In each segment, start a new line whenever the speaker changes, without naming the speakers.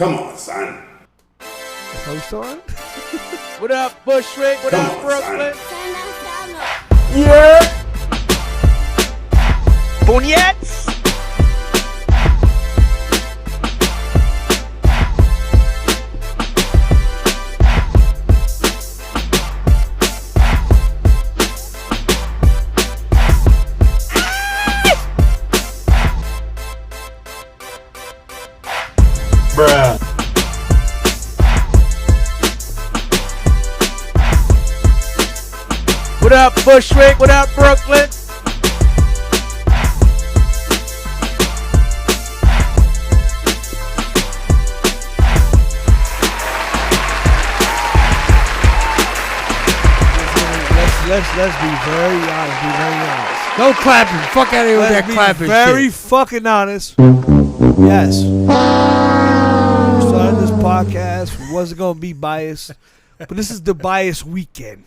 Come on, son.
That's how we starting?
What up, Bushwick? What
Come
up,
on,
Brooklyn?
Yeah.
Boniets?
Bruh.
What up, Bushwick? What up, Brooklyn?
Let's be very honest. Be very honest.
No clapping. Fuck out of here with that clapping
very
shit.
fucking honest. Yes. We started this podcast. We wasn't gonna be biased, but this is the bias weekend.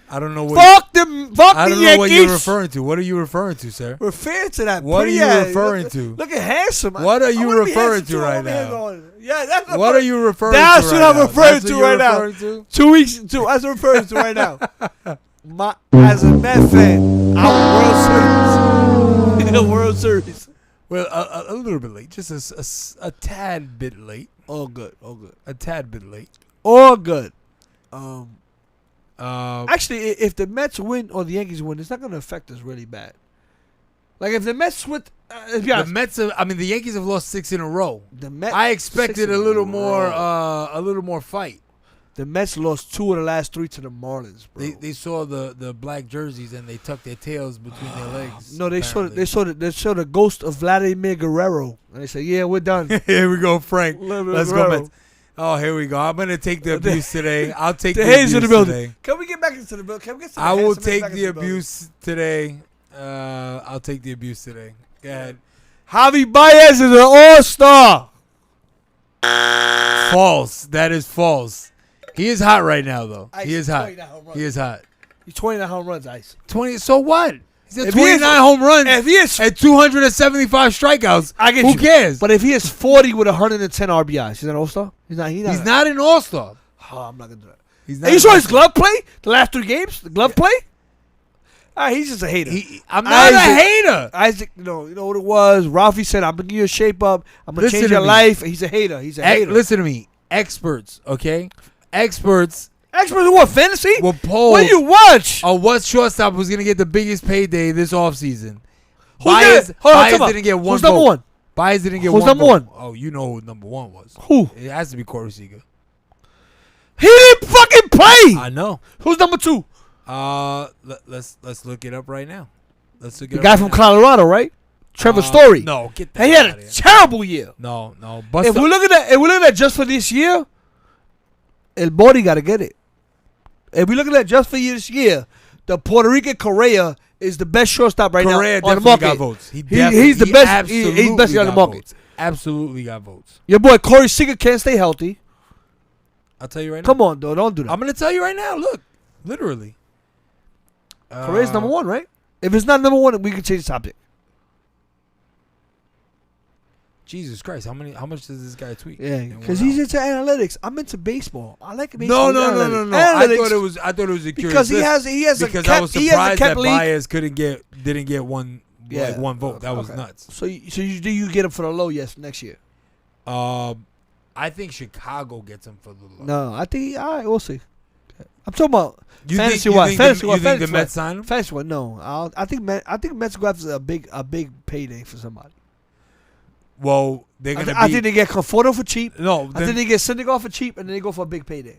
I don't know what.
Fuck the
I
Yankees.
don't know what you're referring to. What are you referring to, sir?
Referring to that.
What are you
pretty ass-
referring to?
Look at handsome.
What are
I
you
wanna be
referring
handsome
to
too. I
right
wanna be handsome
now?
on- Yeah, that's the
What
first-
are you referring
That's
to
what
right
I'm
now?
referring
That's
to
what you're
right now.
referring to?
2 weeks. That's what I'm referring to right now. As a Met fan, our World Series. The World Series.
Well, a little bit late. Just a tad bit late.
All good. All good.
A tad bit late.
All good.
Uh,
Actually, if the Mets win or the Yankees win, it's not going to affect us really bad. Like if the Mets win, let's be
the
honest,
Mets. The Yankees have lost 6 in a row.
the Mets.
I expected a little more.
row.
A little more fight.
The Mets lost 2 of the last 3 to the Marlins, bro.
They saw the black jerseys and they tucked their tails between their legs.
No, they
apparently.
saw the ghost of Vladimir Guerrero, and they said, "Yeah, we're done."
Here we go, Frank. Let's go,
Guerrero.
Mets. Oh, here we go. I'm gonna take the abuse today. I'll take
The
the
haters
abuse
in the building.
today.
Can we get back into the building? Can we get? To the
I will
handsome man
take
back
the
into building?
abuse today. I'll take the abuse today. Go ahead.
Javi Baez is an all-star.
False. That is false. He is hot right now, though.
Ice,
He is hot.
29 home runs.
He is hot.
He's 29 home runs, Ice.
20. So what? He's at
If he is-
29 home runs
If he is,
and 275 strikeouts.
I get
Who
you.
cares?
But if he is 40 with 110 RBIs, he's an all-star. He's not.
He's not an all-star.
Oh, I'm not gonna do that.
He's
Hey, you saw his glove play? The last 3 games, the glove play. He's just a hater.
I'm not a
Isaac-
hater.
Isaac, you know what it was? Ralphie said, "I'm gonna give you a shape up. I'm gonna
Listen
change
to
your
me.
life." He's a hater. He's a hater.
Listen to me. Experts, okay? Experts
Experts in what? Fantasy?
will poll
What do you watch?
on what shortstop was going to get the biggest payday this offseason.
Who's
Baez,
that? Hold on,
Baez
time out.
didn't get one
Who's number
vote.
one?
Baez didn't get
Who's
one
number
vote.
one?
Oh, you know who number 1 was.
Who?
It has to be Corey Seager.
He didn't fucking play.
I know.
Who's number 2?
Let's look it up right now. Let's look it
The
up
guy
right
from
now.
Colorado, right? Trevor Story.
No, get that
And he had
out
a
of here.
terrible year.
No.
If we're looking at just for this year, El Bori got to get it. If we're looking at just for this year, the Puerto Rican Correa is the best shortstop right
Correa
now on the
definitely
market.
got votes.
He's the best. He's best on the
got
market.
votes. Absolutely got votes.
Your boy Corey Seager can't stay healthy.
I'll tell you right now.
Come on, though, don't do that.
I'm going to tell you right now. Look, literally.
Correa's number 1, right? If it's not number 1, we can change the topic.
Jesus Christ, how much does this guy tweet?
Yeah,
in
because
1
he's
hour?
into analytics. I'm into baseball. I like baseball.
No.
Analytics.
I
Analytics,
thought it was a curious
because
list
he has
because
a
I
cap,
was
he has a
surprised
cap
that
league.
Baez didn't get one one vote. That was
Okay.
nuts.
So you get him for the low? Yes, next year.
I think Chicago gets him for the low.
No, I think all right. We'll see. I'm talking about
You
fantasy
think,
wise.
you
Fantasy
think,
wise.
you think the
Fantasy
Mets
wise.
sign him?
Fantasy wise. No, I think Mets go after a big payday for somebody.
Well, they're gonna.
I think they get Conforto for cheap.
no,
I think they get Syndergaard for cheap, and then they go for a big payday.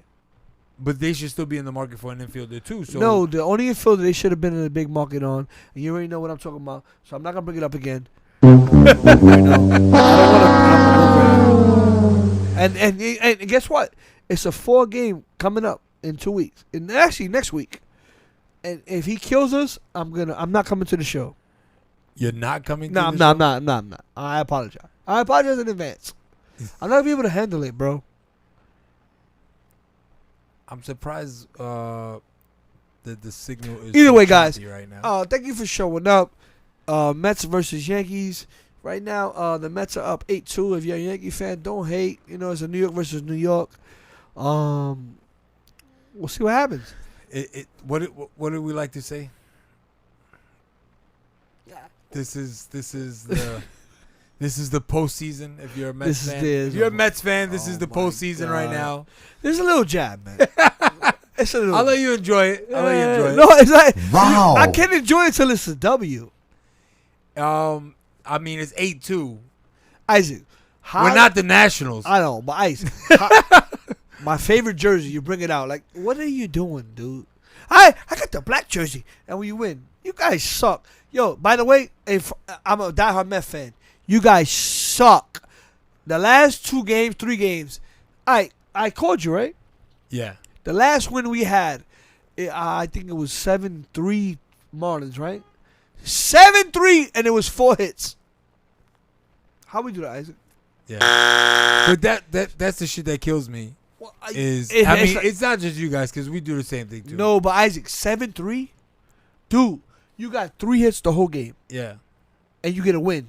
but they should still be in the market for an infielder too. So
No, the only infielder they should have been in a big market on, and you already know what I'm talking about, so I'm not gonna bring it up again. And guess what? It's a 4-game coming up in 2 weeks, and actually next week. And if he kills us, I'm not coming to the show.
you're not coming.
No,
to
I'm
the
not. I apologize. I apologize in advance. I'm not gonna be able to handle it, bro.
I'm surprised that the signal is
Either
so
way, guys.
choppy right now.
Thank you for showing up. Mets versus Yankees. Right now, the Mets are up 8-2. If you're a Yankee fan, don't hate. You know, it's a New York versus New York. We'll see what happens.
What do we like to say? This is the this is the postseason. If you're a Mets fan, if you're a Mets fan, this is the postseason right now.
There's a little jab, man. It's a little.
I'll let you enjoy it.
No, it's like I can't enjoy it till it's a W.
I mean, it's 8-2.
Isaac,
we're not the Nationals.
I know, but Isaac, my favorite jersey. You bring it out. Like, what are you doing, dude? I got the black jersey, and when you win, you guys suck. Yo, by the way, if I'm a diehard Met fan, you guys suck. The last 3 games, I called you, right?
Yeah.
The last win we had, I think it was 7-3 Marlins, right? 7-3, and it was 4 hits. How we do that, Isaac?
Yeah. But that's the shit that kills me.
Well,
it's not just you guys, because we do the same thing too.
No, but Isaac, 7-3? Dude, you got 3 hits the whole game.
Yeah.
And you get a win.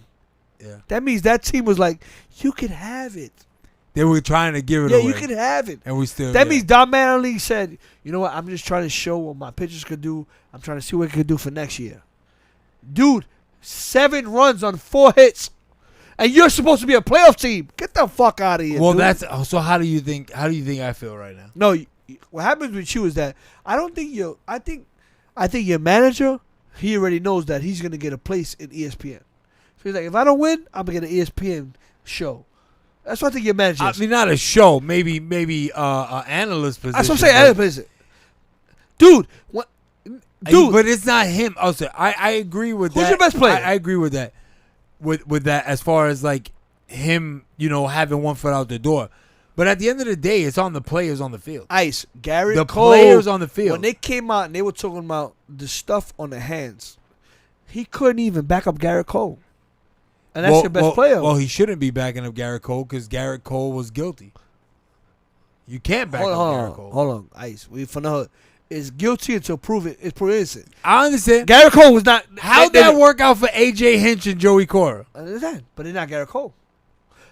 Yeah.
That means that team was like, you can have it.
They were trying to give it away.
Yeah, you can have it.
And we still.
That means Don Mattingly said, you know what, I'm just trying to show what my pitchers could do. I'm trying to see what I could do for next year. Dude, 7 runs on 4 hits. And you're supposed to be a playoff team. Get the fuck out of here.
Well,
dude.
so how do you think I feel right now?
No, what happens with you is that I think your manager, he already knows that he's gonna get a place in ESPN. So he's like, if I don't win, I'm gonna get an ESPN show. That's what I think your manager is.
I mean, not a show, maybe analyst position.
That's what I'm saying, analyst position. Dude, what? Dude,
but it's not him. Also, I agree with that.
Who's your best player?
I agree with that. With that, as far as like him, having one foot out the door. But at the end of the day, it's on the players on the field.
Garrett
the
Cole,
players on the field.
When they came out and they were talking about the stuff on the hands, he couldn't even back up Garrett Cole. And that's your best player.
Well, he shouldn't be backing up Garrett Cole because Garrett Cole was guilty. You can't back up Garrett Cole.
Hold on, Ice. We from the hood. Is guilty until proven innocent.
I understand.
Garrett Cole was not.
How'd that work out for AJ Hinch and Joey Cora?
I understand, but it's not Garrett Cole.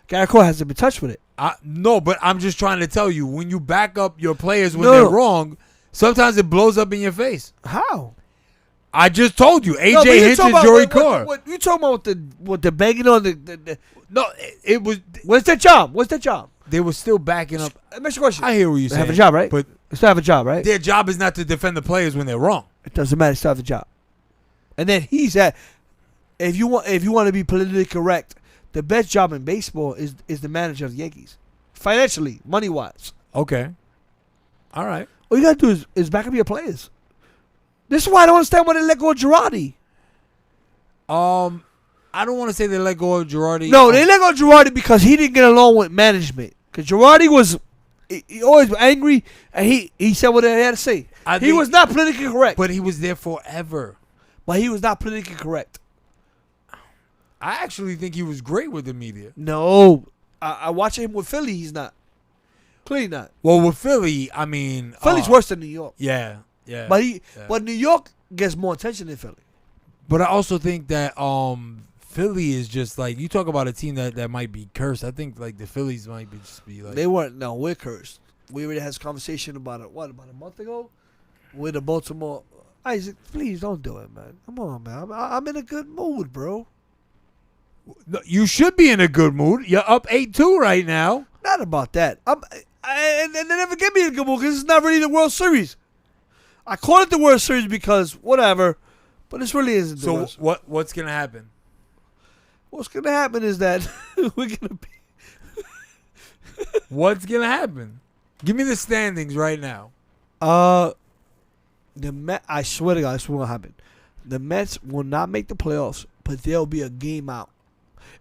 Garrett Cole hasn't been touched with it.
No, but I'm just trying to tell you, when you back up your players when they're wrong, sometimes it blows up in your face.
How?
I just told you, AJ Hinch and Joey Cora.
What you talking about with the banging on the
No, it was.
What's their job? What's their job?
They were still backing up.
Let me ask you a question.
I hear what you're saying.
They have a job, right?
But
they still have a job, right?
Their job is not to defend the players when they're wrong.
It doesn't matter. They still have a job. And then he said, if you want to be politically correct, the best job in baseball is the manager of the Yankees, financially, money wise.
Okay. All right.
All you gotta do is back up your players. This is why I don't understand why they let go of Girardi.
I don't want to say they let go of Girardi.
No, they let go of Girardi because he didn't get along with management. Because Girardi was he always angry, and he said what he had to say. He was not politically correct.
But he was there forever.
But he was not politically correct.
I actually think he was great with the media.
No. I watch him with Philly, he's not. Clearly not.
Well, with Philly, I mean...
Philly's worse than New York.
Yeah.
But New York gets more attention than Philly.
But I also think that Philly is just like, you talk about a team that might be cursed. I think like the Phillies might be like...
They weren't. No, we're cursed. We already had this conversation about a month ago? With the Baltimore... Isaac, please don't do it, man. Come on, man. I'm in a good mood, bro.
No, you should be in a good mood. You're up 8-2 right now.
Not about that. And they never get me in a good mood because it's not really the World Series. I call it the World Series because whatever, but this really isn't the World Series.
What's going to happen?
What's going to happen is that we're going to be...
What's going to happen? Give me the standings right now.
I swear to God, this will happen. The Mets will not make the playoffs, but there'll be a game out.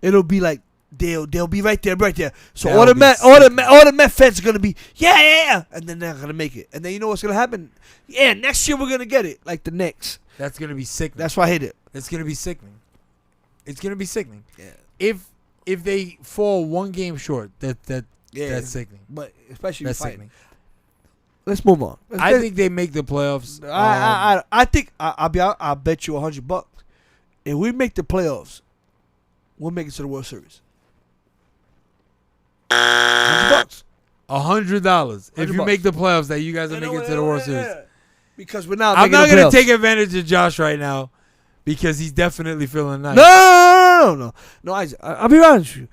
It'll be like they'll be right there. So all the Met fans are gonna be yeah, and then they're not gonna make it. And then you know what's gonna happen? Yeah, next year we're gonna get it, like the Knicks.
That's gonna be sickening.
That's why I hate it.
It's gonna be sickening. It's gonna be sickening.
Yeah.
If they fall one game short, that's sickening.
But especially
that's
fighting.
sickening.
Let's move on.
I think they make the playoffs.
I think I'll bet you $100. If we make the playoffs, will make it to the World Series? $100.
$100 if you
$100.
make the playoffs that you guys are making it to the World Series.
Because we're not.
I'm not
going to
take advantage of Josh right now because he's definitely feeling nice.
No, Isaac. I'll be honest with you.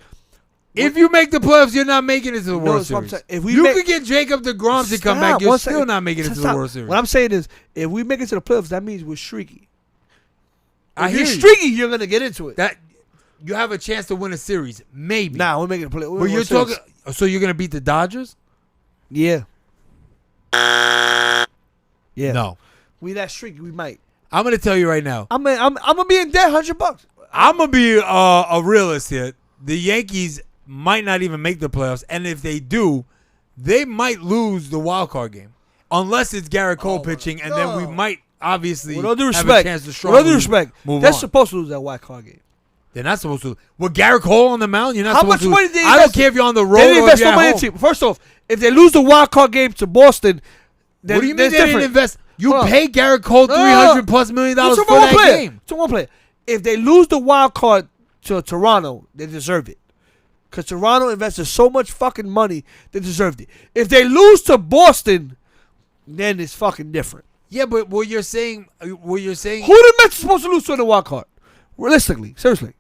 If you make the playoffs, you're not making it to the World
that's what I'm
Series.
saying. If we
You
make-
could get Jacob DeGrom to come back. You're still not making it to the
Stop.
World Series.
What I'm saying is, if we make it to the playoffs, that means we're streaky.
I
If
hear
you're
you.
streaky, you're going to get into it.
That you have a chance to win a series, maybe.
Nah, we're making the playoffs.
But you're talking. So you're gonna beat the Dodgers?
Yeah. Yeah.
No.
We that streaky, we might.
I'm gonna tell you right now.
I'm gonna be in debt $100.
I'm gonna be a realist here. The Yankees might not even make the playoffs, and if they do, they might lose the wild card game, unless it's Garrett Cole pitching, and then we might obviously
With all due
have
respect,
a chance to
with all due
strongly
respect,
move
they're
on.
supposed to lose that wild card game.
They're not supposed to. With Garrett Cole on the mound, you're not
How
supposed
much
to.
money did they
I don't
invest?
care if you're on the road
They didn't
or if
invest
you're
no
at
money in
home.
the team. First off, if they lose the wild card game to Boston, then
What do you mean
that's
they didn't
different.
invest? You
Hold on.
pay Garrett Cole $300+ million
It's
for
a one
that
player.
game.
It's a one player. If they lose the wild card to Toronto, they deserve it. Because Toronto invested so much fucking money, they deserved it. If they lose to Boston, then it's fucking different.
Yeah, but what you're saying,
Who the Mets are supposed to lose to in the wild card? Realistically, seriously.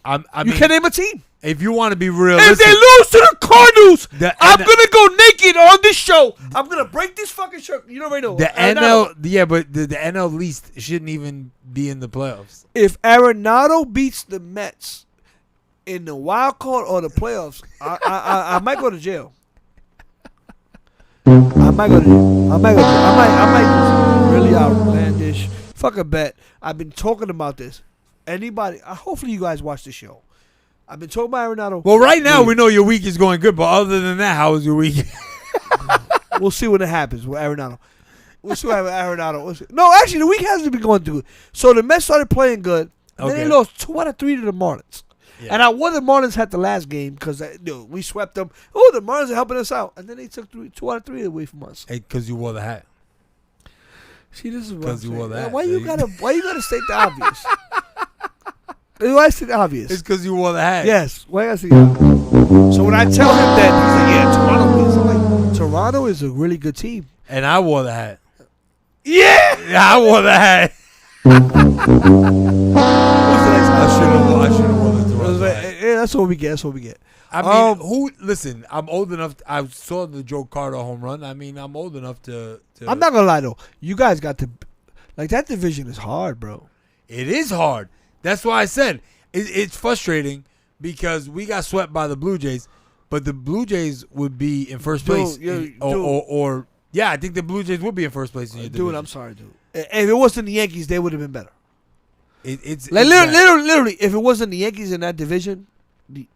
I
You
mean,
can't name a team.
if you want to be
If
realistic,
they lose to the Cardinals, I'm
and-
going to go naked on this show. I'm going to break this fucking shirt. You already know.
the
Arenado.
NL, yeah, but the NL least shouldn't even be in the playoffs.
If Arenado beats the Mets in the wild card or the playoffs, I might go to jail. I might go to jail. I might just really outlandish. Fuck a bet. I've been talking about this. Anybody? Hopefully you guys watch the show. I've been talking about Arenado.
Well, right now we know your week is going good, but other than that, how was your week?
We'll see when it happens with Arenado. We'll see what happens with Arenado. No, actually, the week hasn't been going too good. So the Mets started playing good. And then they lost 2 out of 3 to the Marlins.
Yeah.
And I won the Marlins had the last game because we swept them. Oh, the Marlins are helping us out. And then they took 2 out of 3 away from us.
Hey, because you wore the hat.
See, this is what I'm
'Cause you
saying.
wore that.
Why you gotta state the obvious? Why state the obvious?
It's because you wore the hat.
Yes. Why gotta state the obvious? So when I tell him that, he's like, yeah, Toronto wins. I'm like, Toronto is a really good team.
And I wore the hat.
Yeah!
Yeah, I wore the hat.
What's the next
I should have worn the Toronto hat.
Yeah, that's what we get. That's what we get.
I mean, listen, I'm old enough. I saw the Joe Carter home run. I mean, I'm old enough to
I'm not gonna lie though. You guys got to like that division is hard, bro.
It is hard. That's why I said it's frustrating because we got swept by the Blue Jays, but the Blue Jays would be in first place. Or I think the Blue Jays would be in first place in your division.
Dude, I'm sorry, dude. If it wasn't the Yankees, they would have been better.
It's
Like
bad.
literally, if it wasn't the Yankees in that division, the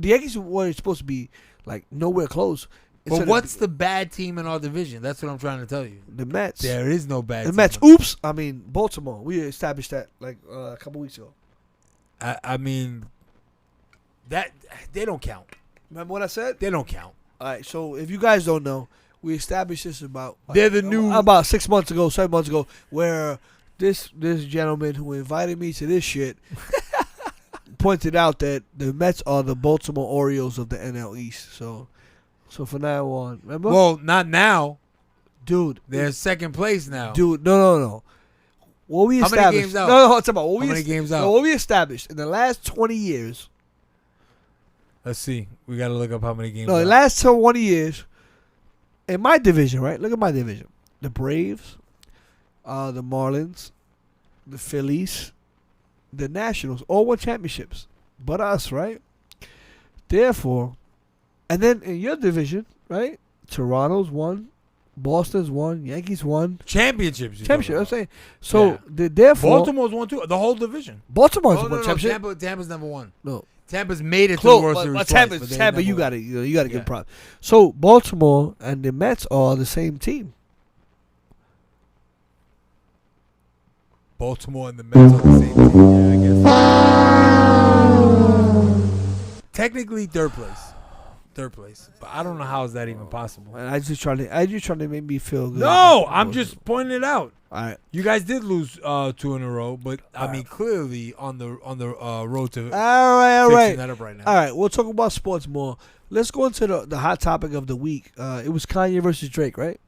Yankees were supposed to be like nowhere close.
But what's the bad team in our division? That's what I'm trying to tell you.
the Mets?
There is no bad
The
team.
Mets. Oops. I mean Baltimore. We established that like a couple weeks ago.
I mean, that they don't count.
Remember what I said?
They don't count.
All right. So if you guys don't know, we established this about
They're the new
about 6 months ago, 7 months ago, where this gentleman who invited me to this shit pointed out that the Mets are the Baltimore Orioles of the NL East. So from now on, remember?
Well, not now.
Dude,
They're second place now.
dude, no. What we
How many
established?
games out?
No, it's about what
How
we
many games out?
No, what we established in the last 20 years.
Let's see. We got to look up how many games.
No, the
out.
last 20 years in my division, right? Look at my division: the Braves, the Marlins, the Phillies, the Nationals, all won championships, but us, right? Therefore, and then in your division, right? Toronto's won, Boston's won, Yankees won.
championships.
Championship, I'm saying. So, therefore,
Baltimore's won too. The whole division.
Baltimore's
Oh,
won
no, no,
championship.
Tampa's never won.
No.
Tampa's made it to
Close,
the World
but,
Series
but
twice,
Tampa,
but they
Tampa,
never
you
won.
got to
Yeah.
give props. So Baltimore and the Mets are the same team.
Baltimore and the Mets are the same team. Yeah, I guess. Technically third place. third place. But I don't know how is that even possible.
And I just trying to make me feel good.
No, I'm just pointing it out.
All right.
You guys did lose 2 in a row, but I mean clearly on the road to
All right.
fixing that up right now.
All right, we'll talk about sports more. Let's go into the hot topic of the week. It was Kanye versus Drake, right?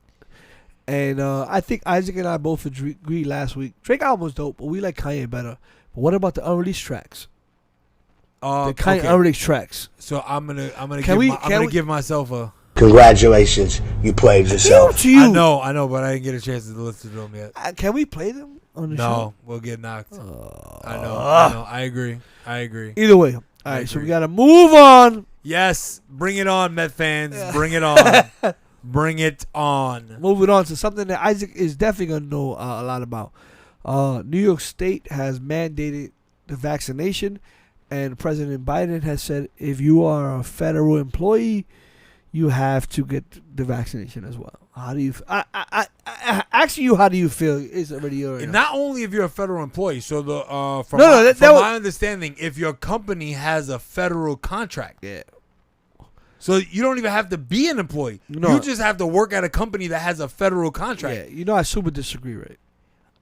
And I think Isaac and I both agreed last week. Drake album was dope, but we like Kanye better. But what about the unreleased tracks? The Kanye unreleased tracks.
So I'm gonna give myself a.
Congratulations, you played yourself.
To you.
I know, but I didn't get a chance to listen to them yet.
Can we play them on the show?
No, we'll get knocked. I know. I agree.
Either way. All right, so we got to move on.
Yes, bring it on, Met fans. Bring it on. Bring it on.
Moving on to something that Isaac is definitely going to know a lot about. New York State has mandated the vaccination, and President Biden has said if you are a federal employee, you have to get the vaccination as well. How do you? I asking you, how do you feel? Is already
not only if you're a federal employee. So the from my understanding, if your company has a federal contract,
yeah.
So you don't even have to be an employee. No. You just have to work at a company that has a federal contract.
Yeah, I super disagree, right?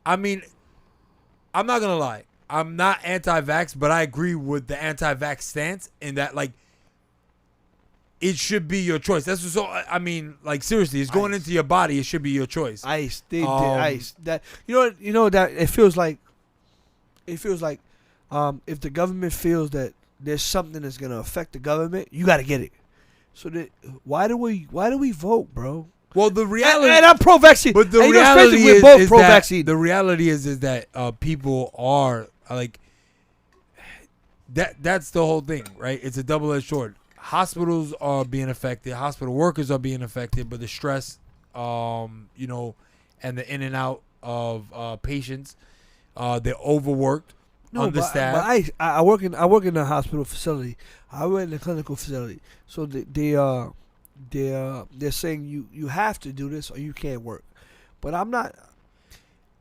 I mean, I'm not gonna lie. I'm not anti-vax, but I agree with the anti-vax stance in that, like, it should be your choice. That's so. I mean, like, seriously, it's going into your body. It should be your choice.
Ice, ice. That you know that it feels like. If the government feels that there's something that's gonna affect the government, you got to get it. So why do we vote, bro?
Well, the reality,
and I'm pro-vaccine.
But the reality is, both pro-vaccine. The reality is that people are like that. That's the whole thing, right? It's a double-edged sword. Hospitals are being affected. Hospital workers are being affected, but the stress, and the in and out of patients, they're overworked, understaffed.
But I work in a hospital facility. I work in a clinical facility, so they're saying you have to do this or you can't work. But I'm not.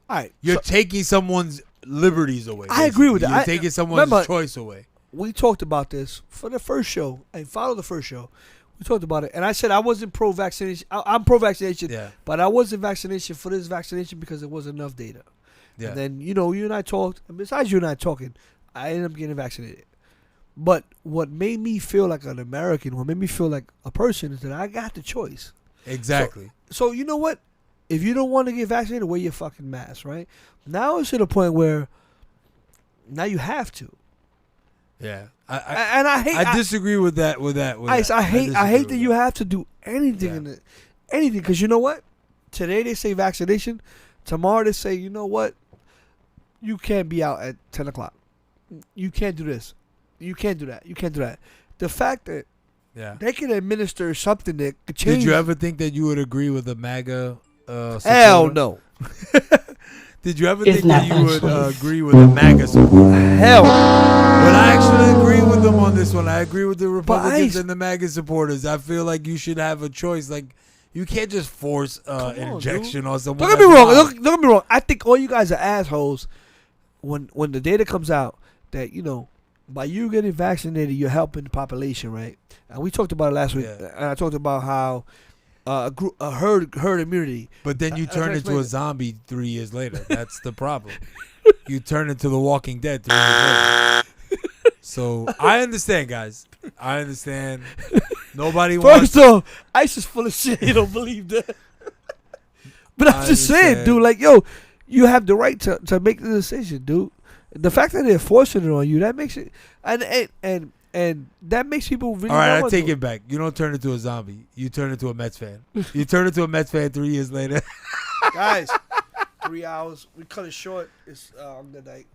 All right,
you're taking someone's liberties away.
I agree with that.
You're taking someone's choice away.
We talked about this for the first show and follow the first show. We talked about it, and I said I wasn't pro-vaccination. I'm pro-vaccination, but I wasn't vaccination for this vaccination because there wasn't enough data. Yeah. And then you and I talked, and besides you and I talking, I ended up getting vaccinated. But what made me feel like an American, what made me feel like a person, is that I got the choice.
Exactly.
So you know what? If you don't want to get vaccinated, wear your fucking mask, right? Now it's to the point where now you have to.
Yeah,
I
disagree with that.
I hate that you have to do anything anything, because you know what? Today they say vaccination, tomorrow they say, you know what? You can't be out at 10 o'clock. You can't do this. You can't do that. You can't do that. The fact that they can administer something that could change.
Did you ever think that you would agree with the MAGA?
Hell no.
Did you ever think that you would agree with the MAGA supporter?
Hell no.
But I actually agree with them on this one. I agree with the Republicans and the MAGA supporters. I feel like you should have a choice. Like, you can't just force injection on someone.
Don't get me wrong. Don't get me wrong. I think all you guys are assholes when the data comes out that, by you getting vaccinated, you're helping the population, right? And we talked about it last week. And I talked about how herd immunity.
But then you turn into a zombie 3 years later. That's the problem. You turn into The Walking Dead 3 years later. So I understand, guys. I understand. Nobody wants.
First off, ICE is full of shit. You don't believe that. But I'm just saying, dude. Like, you have the right to make the decision, dude. The fact that they're forcing it on you, that makes it, and that makes people really. All
right, I take it back. You don't turn into a zombie. You turn into a Mets fan. You turn into a Mets fan 3 years later.
Guys, 3 hours. We cut it short. It's on the night.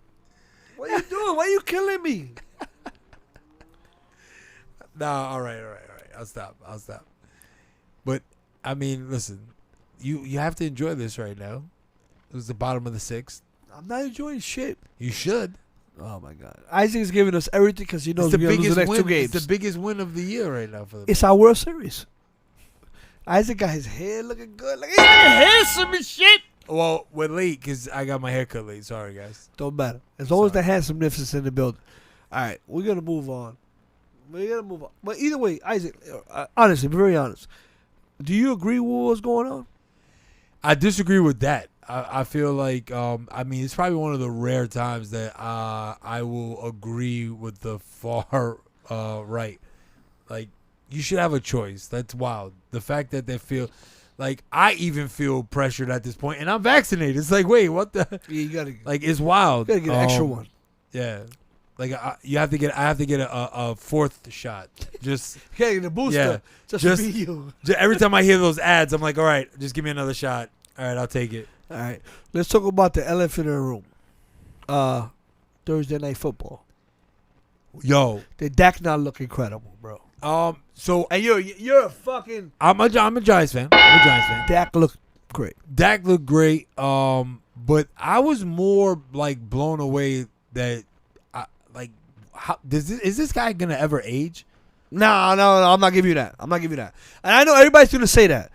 What are you doing? Why are you killing me?
Nah, all right. I'll stop. But I mean, listen, you have to enjoy this right now. It was the bottom of the sixth.
I'm not enjoying shit.
You should.
Oh my God, Isaac is giving us everything because he knows we're gonna lose the next 2 games.
It's the biggest win of the year right now for them.
It's our World Series. Isaac got his hair looking good. Like, he's looking handsome and shit.
Well, we're late because I got my hair cut late. Sorry, guys.
Don't matter. As long as the handsomeness is in the building. All right, we're gonna move on. We gotta move on. But either way, Isaac, honestly, be very honest. Do you agree with what's going on?
I disagree with that. I feel like it's probably one of the rare times that I will agree with the far right. Like, you should have a choice. That's wild. The fact that they feel like I even feel pressured at this point, and I'm vaccinated. It's like, wait, what the?
Yeah, you gotta.
Like, it's wild.
You gotta get an extra one.
Yeah. Like I have to get a fourth shot. Just
Yeah, the booster. Just to be you.
Every time I hear those ads, I'm like, all right, just give me another shot. All right, I'll take it.
All right, let's talk about the elephant in the room. Thursday night football.
Yo,
The Dak not look incredible, bro.
So
And you're a fucking.
I'm a Giants fan.
Dak looked great.
Dak looked great. But I was more like blown away that, is this guy gonna ever age?
No, I'm not giving you that. And I know everybody's gonna say that.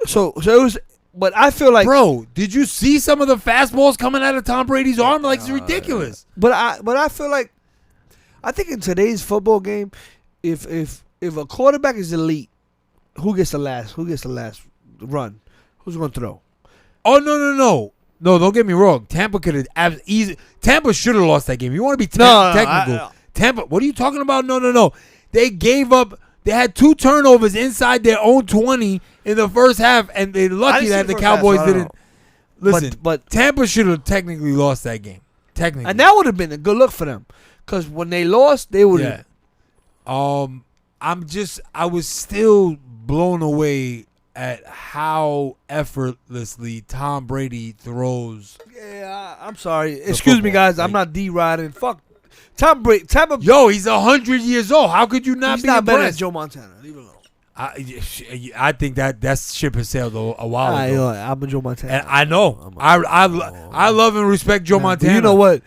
So it was, but I feel like,
bro, did you see some of the fastballs coming out of Tom Brady's arm? Like, it's ridiculous.
But I feel like, I think in today's football game, if a quarterback is elite, who gets the last run? Who's gonna throw?
Oh no, don't get me wrong. Tampa could have Tampa should have lost that game. You want to be technical? Tampa. What are you talking about? No. They gave up. They had 2 turnovers inside their own 20 in the first half, and they're lucky that the Cowboys didn't. Listen, but Tampa should have technically lost that game. Technically,
and that would have been a good look for them, because when they lost, they would have.
Yeah. I was still blown away at how effortlessly Tom Brady throws.
Yeah, I'm sorry. Excuse me, guys. I'm not D-riding. Fuck. Tom Brady.
Yo, he's 100 years old. How could you not
he's
be
not better than
impressed?
Joe Montana. Leave it alone.
I think that ship has sailed a while ago.
I'm a Joe Montana.
And I know. I love and respect Joe Montana.
You know what?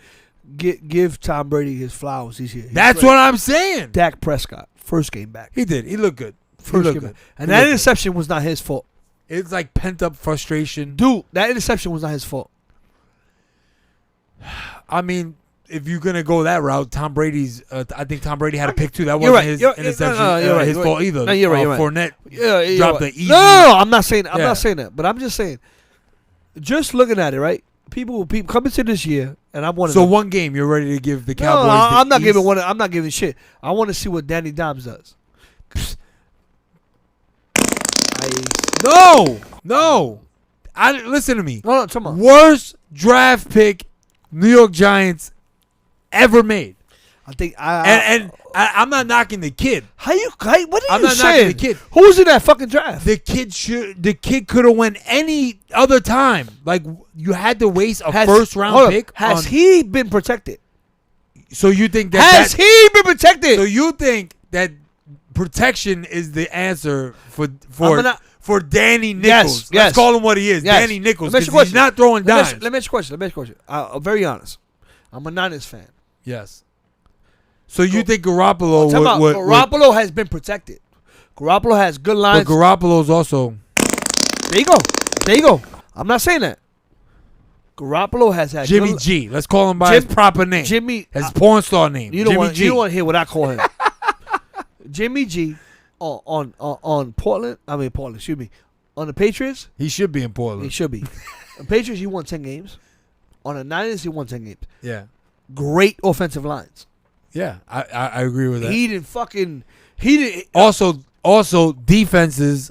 Give Tom Brady his flowers. He's here.
That's what I'm saying.
Dak Prescott, first game back.
He did. He looked good.
First game back. And that interception was not his fault.
It's like pent up frustration.
Dude, that interception was not his fault.
I mean, if you're gonna go that route, Tom Brady's. I think Tom Brady had a pick too. That wasn't his interception. His fault either.
No, you're right.
Fournette dropped the easy.
No, I'm not saying. I'm not saying that. But I'm just saying. Just looking at it, right? People coming to this year, and I'm one of them.
So one game, you're ready to give the Cowboys.
No, I'm not giving one. I'm not giving shit. I want to see what Danny Dimes does.
No. Listen to me.
No, come on.
Worst draft pick New York Giants ever made.
I think
I'm not knocking the kid.
What are you saying?
I'm not knocking the kid.
Who was in that fucking draft?
The kid could have went any other time. Like, you had to waste a first round pick.
Has he been protected?
So you think
he been protected?
So you think that protection is the answer for Danny Nichols?
Yes.
Let's call him what he is, Danny Nichols. Because he's not throwing dimes.
Let me ask you a question. I'm very honest. I'm a Niners fan.
Yes. So you think Garoppolo
Garoppolo has been protected. Garoppolo has good lines.
But Garoppolo's also.
There you go. I'm not saying that. Garoppolo has had
Jimmy G. Let's call him by his proper name. His porn star name.
You don't want to hear what I call him. Jimmy G on Portland. Excuse me. On the Patriots.
He should be in Portland.
He should be. On Patriots, he won 10 games. On the Niners, he won 10 games.
Yeah.
Great offensive lines.
Yeah, I agree with that.
He didn't.
Also defenses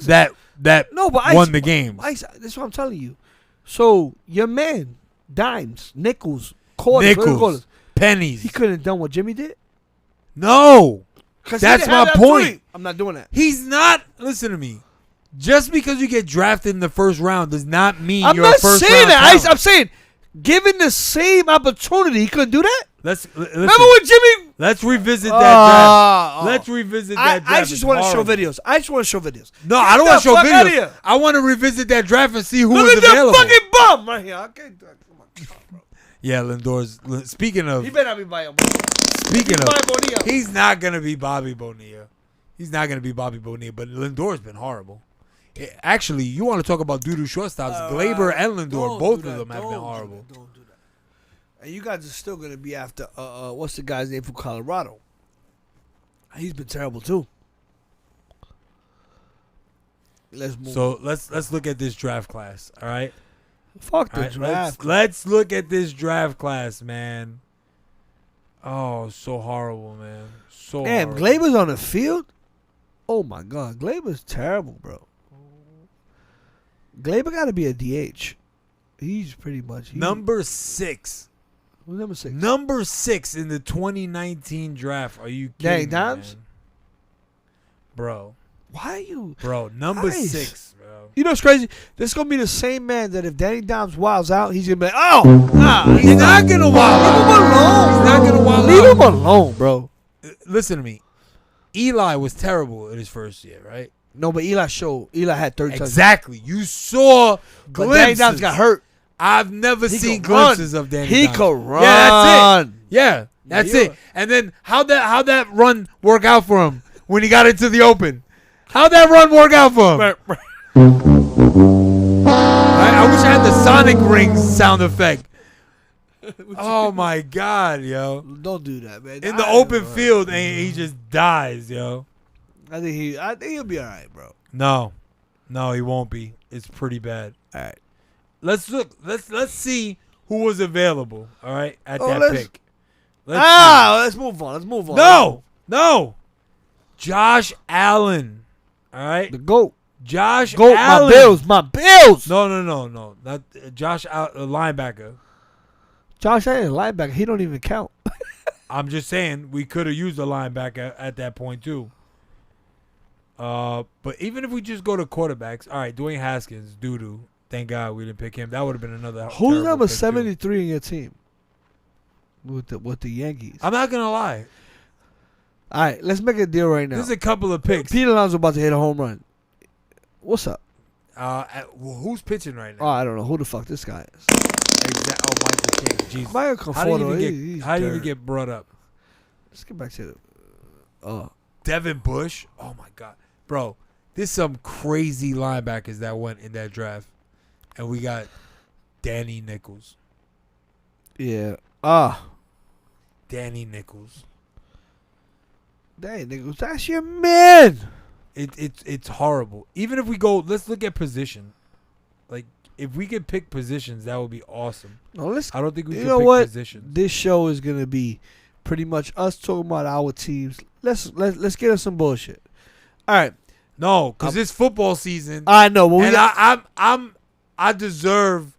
that won the game.
That's what I'm telling you. So your man, dimes, nickels, quarters,
pennies.
He couldn't have done what Jimmy did.
No, that's my point.
I'm not doing that.
He's not. Listen to me. Just because you get drafted in the first round does not mean
I'm
you're
not
a first
saying
round
that.
talent.
I'm saying, given the same opportunity, he couldn't do that.
Remember
when Jimmy?
Let's revisit that draft. Let's revisit that draft.
I just want to show videos.
No, I don't want to show videos. I want to revisit that draft and see who was available.
Look at that fucking bum right here. Okay, come on, bro.
Yeah, Lindor's. Speaking of,
he better not be by him.
He's not gonna be Bobby Bonilla. But Lindor's been horrible. Actually, you want to talk about doo-doo shortstops? Glaber and Lindor, both of them have been horrible.
Don't do that. And you guys are still going to be after, what's the guy's name from Colorado? He's been terrible too. Let's move.
So let's look at this draft class. All right.
Fuck the
All right,
draft.
let's look at this draft class, man. Oh, so horrible, man. So
Damn,
horrible.
Glaber's on the field? Oh, my God. Glaber's terrible, bro. Glaber got to be a DH. He's pretty much...
Number 6.
Who's number 6?
Number 6 in the 2019 draft. Are you
Danny
kidding me,
Dimes?
man? Bro.
Why are you...
Bro, number
Nice.
6, bro.
You know what's crazy? This is going to be the same man that if Danny Dimes wilds out, he's going to be like, oh, nah.
He's not going to wild
Leave him
out.
alone.
He's not going to wild
Leave
out.
him alone, bro.
Listen to me. Eli was terrible in his first year, right?
No, but Eli had 30 touchdowns.
Exactly. You saw
But
glimpses.
Danny Dimes got hurt.
I've never
He
seen
could run.
glimpses of Danny
He
Dimes.
could run.
Yeah, that's it. Yeah, that's
Yeah.
it. And then how'd that run work out for him when he got into the open? How'd that run work out for him? I wish I had the Sonic Rings sound effect. Oh my God, yo!
Don't do that, man.
In the open field, and he just dies, yo.
I think he'll be all right, bro.
No, he won't be. It's pretty bad.
All right.
Let's look. Let's see who was available. All right, at that
let's-
pick. Let's
Let's move on.
see. No. Josh Allen. All right,
The GOAT.
Josh
GOAT,
Allen.
my Bills.
No. Not Josh, linebacker.
Josh Allen, linebacker, he don't even count.
I'm just saying we could have used a linebacker at that point too. But even if we just go to quarterbacks, all right, Dwayne Haskins, doo-doo. Thank God we didn't pick him. That would have been another.
Who's
terrible
number
pick, too.
73 in your team? With the Yankees.
I'm not gonna lie.
All right, let's make a deal right now.
There's a couple of picks.
Pete Alonso about to hit a home run. What's up?
Who's pitching right
Oh,
now?
I don't know who the fuck this guy is.
Michael King. Jesus.
Michael
How did
Conforto,
he
he's
even
dirt.
get brought up?
Let's get back to
Devin Bush. Oh my God, bro. There's some crazy linebackers that went in that draft, and we got Danny Nichols.
yeah.
Danny Nichols.
Dang, nigga, that's your man.
It's horrible. Even if we go, let's look at position. Like if we could pick positions, that would be awesome.
No, let's.
I don't think we
You
can
know
pick
what?
positions.
This show is gonna be pretty much us talking about our teams. Let's get us some bullshit. All right.
No, because it's football season,
I know. But
and I deserve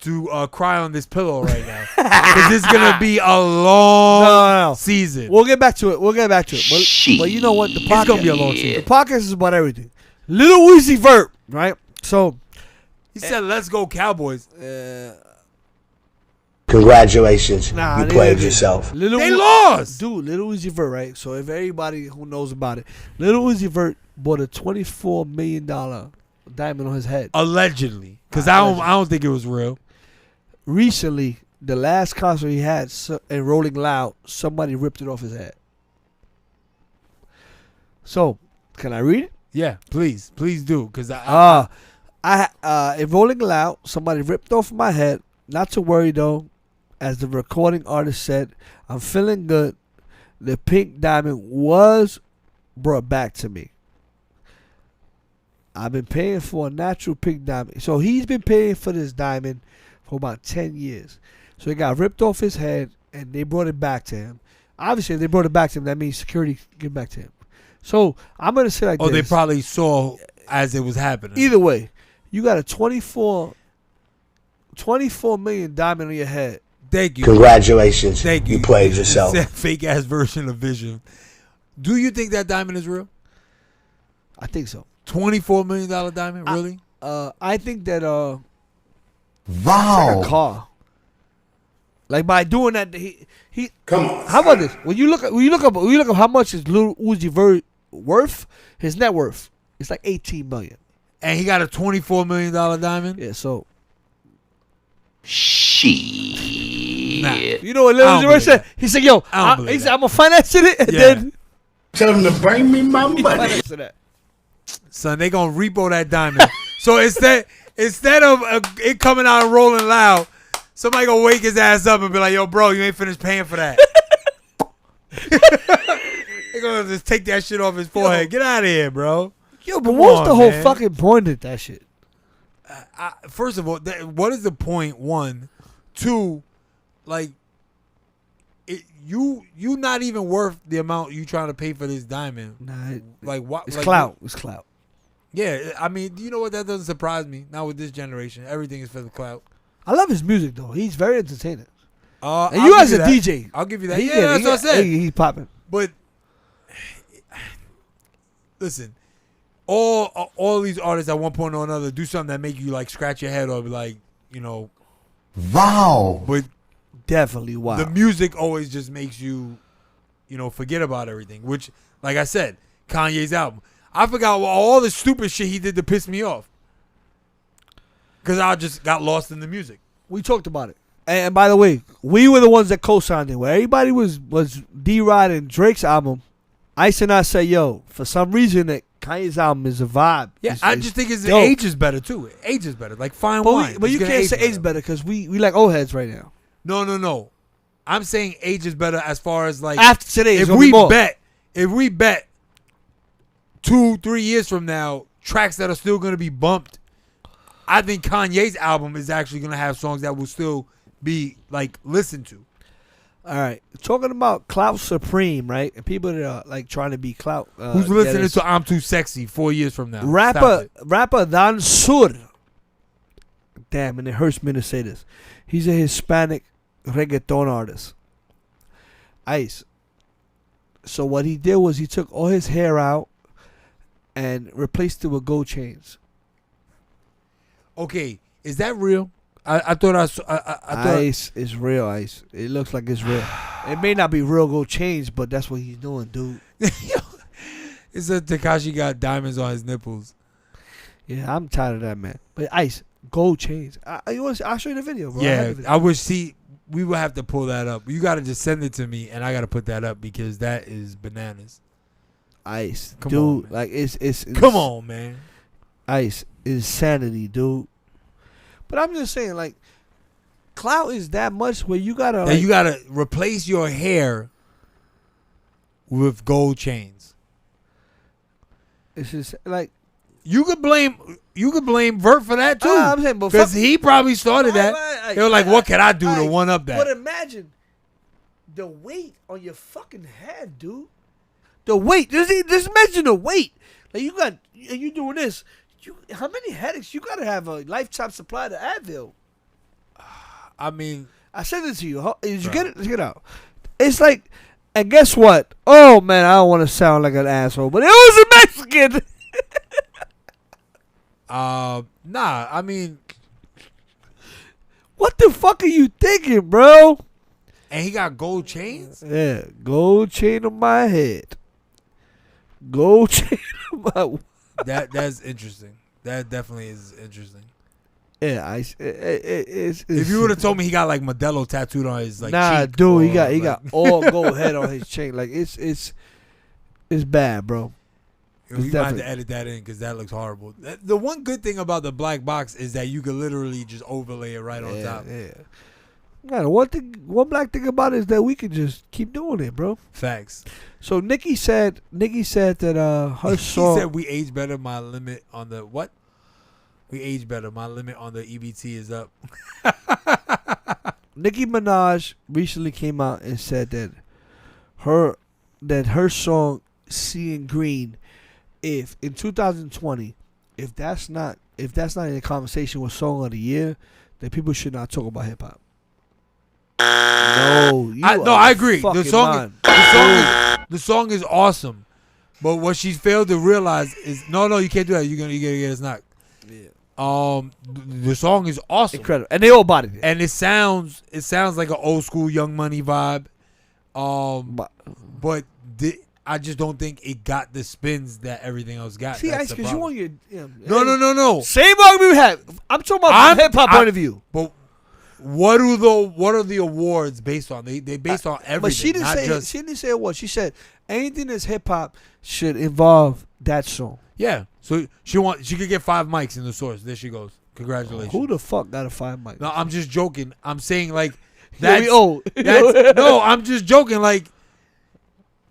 to cry on this pillow right now because it's gonna be a long
No.
season.
We'll get back to it. But you know what? The podcast,
It's gonna be a long season.
the podcast is about everything. Little Uzi Vert, right? So,
He said, "Let's go Cowboys."
Congratulations, you
they
played
did.
yourself.
They lost.
Dude, Little Uzi Vert, right? So if everybody who knows about it, Little Uzi Vert bought a $24 million diamond on his head.
Allegedly, because I don't think it was real.
Recently, the last concert he had in Rolling Loud, somebody ripped it off his head. So, can I read it?
Yeah, please do, because
in Rolling Loud, somebody ripped off my head. Not to worry though, as the recording artist said, I'm feeling good. The pink diamond was brought back to me. I've been paying for a natural pink diamond. So he's been paying for this diamond for about 10 years. So it got ripped off his head and they brought it back to him. Obviously, if they brought it back to him, that means security get back to him. So I'm going to say like this.
they probably saw as it was happening.
Either way, you got a 24 million diamond on your head.
Thank you.
Congratulations,
Thank you.
you played yourself.
It's a fake ass version of Vision. Do you think that diamond is real?
I think so.
$24 million diamond, really?
I think that
Wow.
like a car. Like by doing that, he
Come on.
How about this? When you look up how much is Lil Uzi Vert worth, his net worth, it's like 18 million.
And he got a $24 million diamond?
Yeah, so
Nah.
you know what Lil
I don't
Uzi Vert
believe
said?
that.
He said, "Yo,
I don't believe
he said
that.
I'm gonna finance it, and
Yeah.
then
Tell him to bring me my
he
money.
financed that."
Son, they gonna repo that diamond. So instead of it coming out and rolling loud, somebody gonna wake his ass up and be like, "Yo, bro, you ain't finished paying for that." They're gonna just take that shit off his forehead. Get out of here, bro.
Yo, but
Come
what's
on,
the whole
man.
fucking point of that shit?
First of all, what is the point? One, two, like, you not even worth the amount you trying to pay for this diamond.
Nah,
Like what?
it's
like,
clout. It's clout.
Yeah, I mean, you know what? That doesn't surprise me. Not with this generation. Everything is for the clout.
I love his music though. He's very entertaining. And
I'll
you
give
as a
that.
DJ,
I'll give you that.
he
Yeah,
get it.
that's what I said.
He's popping.
But listen, all these artists at one point or another do something that make you like scratch your head or be like, you know,
Wow.
but
Definitely wow.
the music always just makes you, you know, forget about everything. Which, like I said, Kanye's album, I forgot all the stupid shit he did to piss me off because I just got lost in the music.
We talked about it. And by the way, we were the ones that co-signed it. Where everybody was D-Rod and Drake's album, Ice and I said, yo, for some reason that Kanye's album is a vibe.
Yeah, I just think his
dope.
age is better too. Age is better, like fine wine.
But
It's
you
gonna
can't say age better because we like old heads right now.
No. I'm saying age is better as far as like
After today, it's
if
gonna be more.
if we bet 2-3 years from now, tracks that are still gonna be bumped, I think Kanye's album is actually gonna have songs that will still be like listened to.
All right, talking about Clout Supreme, right? And people that are like trying to be Clout.
Who's listening
getters.
to "I'm Too Sexy" 4 years from now? Stop
Rapper
it.
Dan Sur. Damn, and it hurts me to say this. He's a Hispanic reggaeton artist. Ice. So what he did was he took all his hair out and replaced it with gold chains.
Okay, is that real? I thought I thought
Ice is real, Ice. It looks like it's real. It may not be real gold chains, but that's what he's doing, dude.
it said Tekashi got diamonds on his nipples.
Yeah, I'm tired of that, man. But Ice, gold chains. I'll show you the video, bro.
Yeah, I wish. We will have to pull that up. You got to just send it to me, and I got to put that up because that is bananas.
Ice,
Come
dude.
on, man.
Like it's
Come on, man.
Ice is sanity, dude. But I'm just saying, like, clout is that much where you gotta.
And you got to replace your hair with gold chains.
It's just like
You could blame Vert for that too.
I'm saying, but
because he probably started that. They were like, "What can I do to one up that?"
But imagine the weight on your fucking head, dude. The weight. Just imagine the weight. Like and you doing this. How many headaches? You gotta have a lifetime supply of Advil.
I mean,
I sent it to you. Did you get it? Let's get it out. It's like, and guess what? Oh man, I don't want to sound like an asshole, but it was a Mexican.
nah. I mean,
What the fuck are you thinking, bro?
and he got gold chains.
Yeah, gold chain on my head. Gold chain on my.
That's interesting. That definitely is interesting.
Yeah, it's
If you would have told me he got like Modelo tattooed on his like
nah,
cheek,
dude, he
or,
got all gold head on his chain. Like it's bad, bro.
You might have
definitely-
to edit that in because that looks horrible. The one good thing about the black box is that you could literally just overlay it right on top.
Yeah. Nah, one black thing about it is that we can just keep doing it, bro.
Facts.
So Nikki said that her
He
song.
said we age better. My limit on the what? We age better. My limit on the EBT is up.
Nicki Minaj recently came out and said that her song "Seeing Green," if in 2020, if that's not in the conversation with song of the year, then people should not talk about hip hop. No,
I agree. The
fucking
song is awesome, but what she's failed to realize is no, you can't do that. You gotta get us knocked.
Yeah.
The song is awesome,
Incredible, and they all bodied it.
and it sounds like an old school Young Money vibe. But I just don't think it got the spins that everything else got.
See,
That's
Ice,
the
because you
problem.
want your
No.
Same argument we had. I'm talking about from hip hop point of view.
But what are the awards based on? They based on everything.
But she didn't
not
say
just,
she didn't say what she said. Anything that's hip hop should involve that song.
yeah. So she could get 5 mics in the source. There she goes. Congratulations.
Who the fuck got a 5 mic?
No, I'm just joking. I'm saying like
Yeah, we old.
no, I'm just joking. Like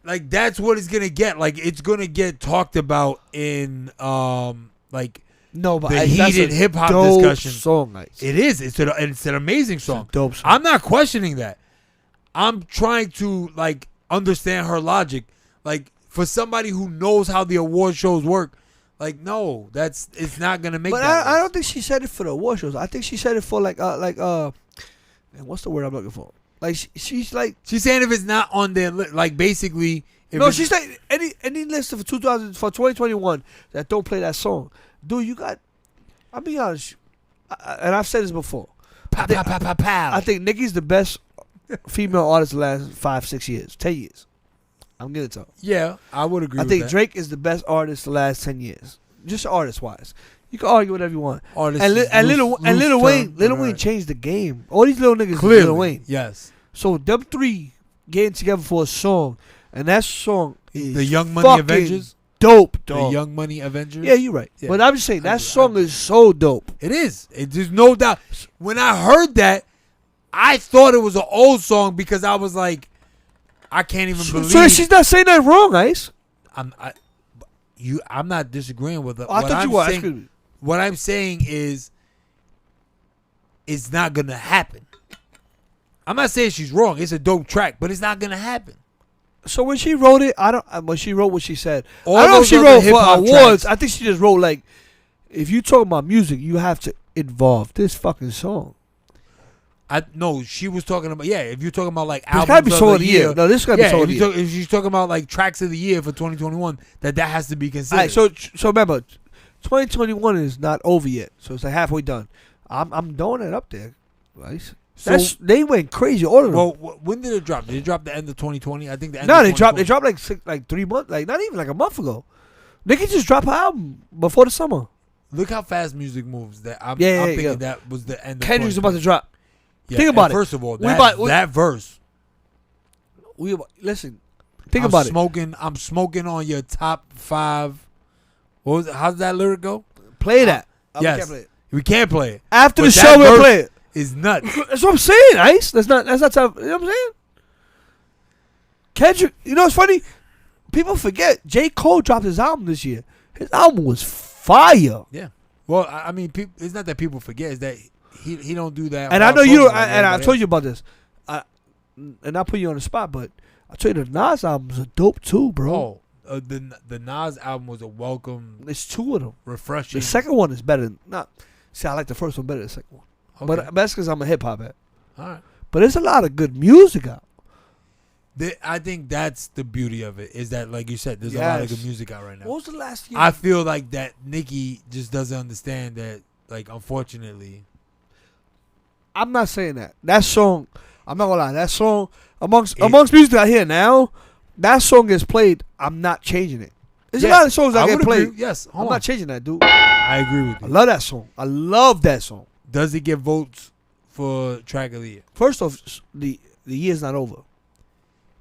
like that's what it's gonna get. Like it's gonna get talked about in like
No, but
the
Ice, that's
heated
a
hip hop
dope
discussion.
song, Ice.
It is. It's an amazing song.
Dope song.
I'm not questioning that. I'm trying to like understand her logic. Like for somebody who knows how the award shows work, like no, it's not gonna make.
But
that
I
list.
don't think she said it for the award shows. I think she said it for man, what's the word I'm looking for? Like she's like
She's saying if it's not on their list, like basically. If
no,
it's-
she's like any list for 2021 that don't play that song, dude. You got. I'll be honest, and I've said this before.
Pow, pow, pow, pow, pow.
I think Nicki's the best female artist the last 5-6 years, 10 years. I'm gonna tell.
Yeah, I would agree.
I
with
think
that.
Drake is the best artist the last 10 years, just artist wise. You can argue whatever you want.
Artists
And,
is
Lil
loose
Wayne,
term,
Lil
right.
Wayne changed the game. All these little niggas
Clearly,
is Lil Wayne.
yes.
So them three getting together for a song, and that song is
The Young Money
fucking
Avengers.
dope,
The
dog.
Young Money Avengers.
Yeah, you're right.
Yeah.
But I'm just saying
I
that
do-
song
I do.
is so dope.
It is. There's no doubt. When I heard that, I thought it was an old song because I was like, I can't even believe.
So she's not saying that wrong, Ice.
I'm not disagreeing with her.
Oh, I thought you were. Excuse me.
What I'm saying is, it's not gonna happen. I'm not saying she's wrong. It's a dope track, but it's not gonna happen.
So when she wrote it, I don't. When she wrote what she said,
All
I don't know if
those
she
other
wrote for
hip-hop
awards.
tracks-
I think she just wrote like, if you talking about music, you have to involve this fucking song.
No, she was talking about if you're talking about like
It's
albums
gotta be
of
song
the
of the year. No, this gotta be
yeah,
song
if,
of the
you
year.
talk, if she's talking about like tracks of the year for 2021, that has to be considered.
All right, so remember, 2021 is not over yet. So it's like halfway done. I'm throwing it up there, right?
So-
They went crazy. All of them.
well, when did it drop? Did it drop the end of 2020? I think the end.
No,
of
they dropped
2020.
like 3 months, like not even like a month ago. Nicki just dropped her album before the summer.
Look how fast music moves. That I'm
Yeah,
thinking
yeah.
that was the end. Of
Kendrick's about to
2020.
drop.
Yeah,
Think
and
about it.
First of all,
We
that,
about- we-
that verse.
Listen, think
I'm
about it.
I'm smoking on your top 5. What was it? How's that lyric go?
Play that. We
Yes.
can't play it.
We can't play it.
After
But
the
that
show, we'll
verse
play it.
Is nuts.
That's what I'm saying, Ice. That's not tough. You know what I'm saying? Kendrick, you know what's funny? People forget J. Cole dropped his album this year. His album was fire.
Yeah. Well, I mean, it's not that people forget. It's that he don't do that.
And I
hard
know you don't,
promo like
and I
everybody
told
else.
you about this. And I put you on the spot, but I tell you the Nas albums are dope too, bro.
Oh, the Nas album was a welcome,
There's 2 of them.
refreshing.
The second one is better. See, I like the first one better than the second one.
Okay.
But that's because I'm a hip hop head.
All right.
But there's a lot of good music out.
I think that's the beauty of it. Is that, like you said, there's a lot of
Yes.
good music out right now.
What was the last year?
I feel like that Nicki just doesn't understand that. Like, unfortunately,
I'm not saying that. That song, I'm not gonna lie. That song amongst
It-
music I hear now, that song gets played. I'm not changing it. There's a lot of songs that
I
get
would
played.
agree. Yes,
I'm
hold on.
not changing that, dude.
I agree with
I
you.
love that song. I love that song.
Does it get votes for track of the year?
First off, the year's not over.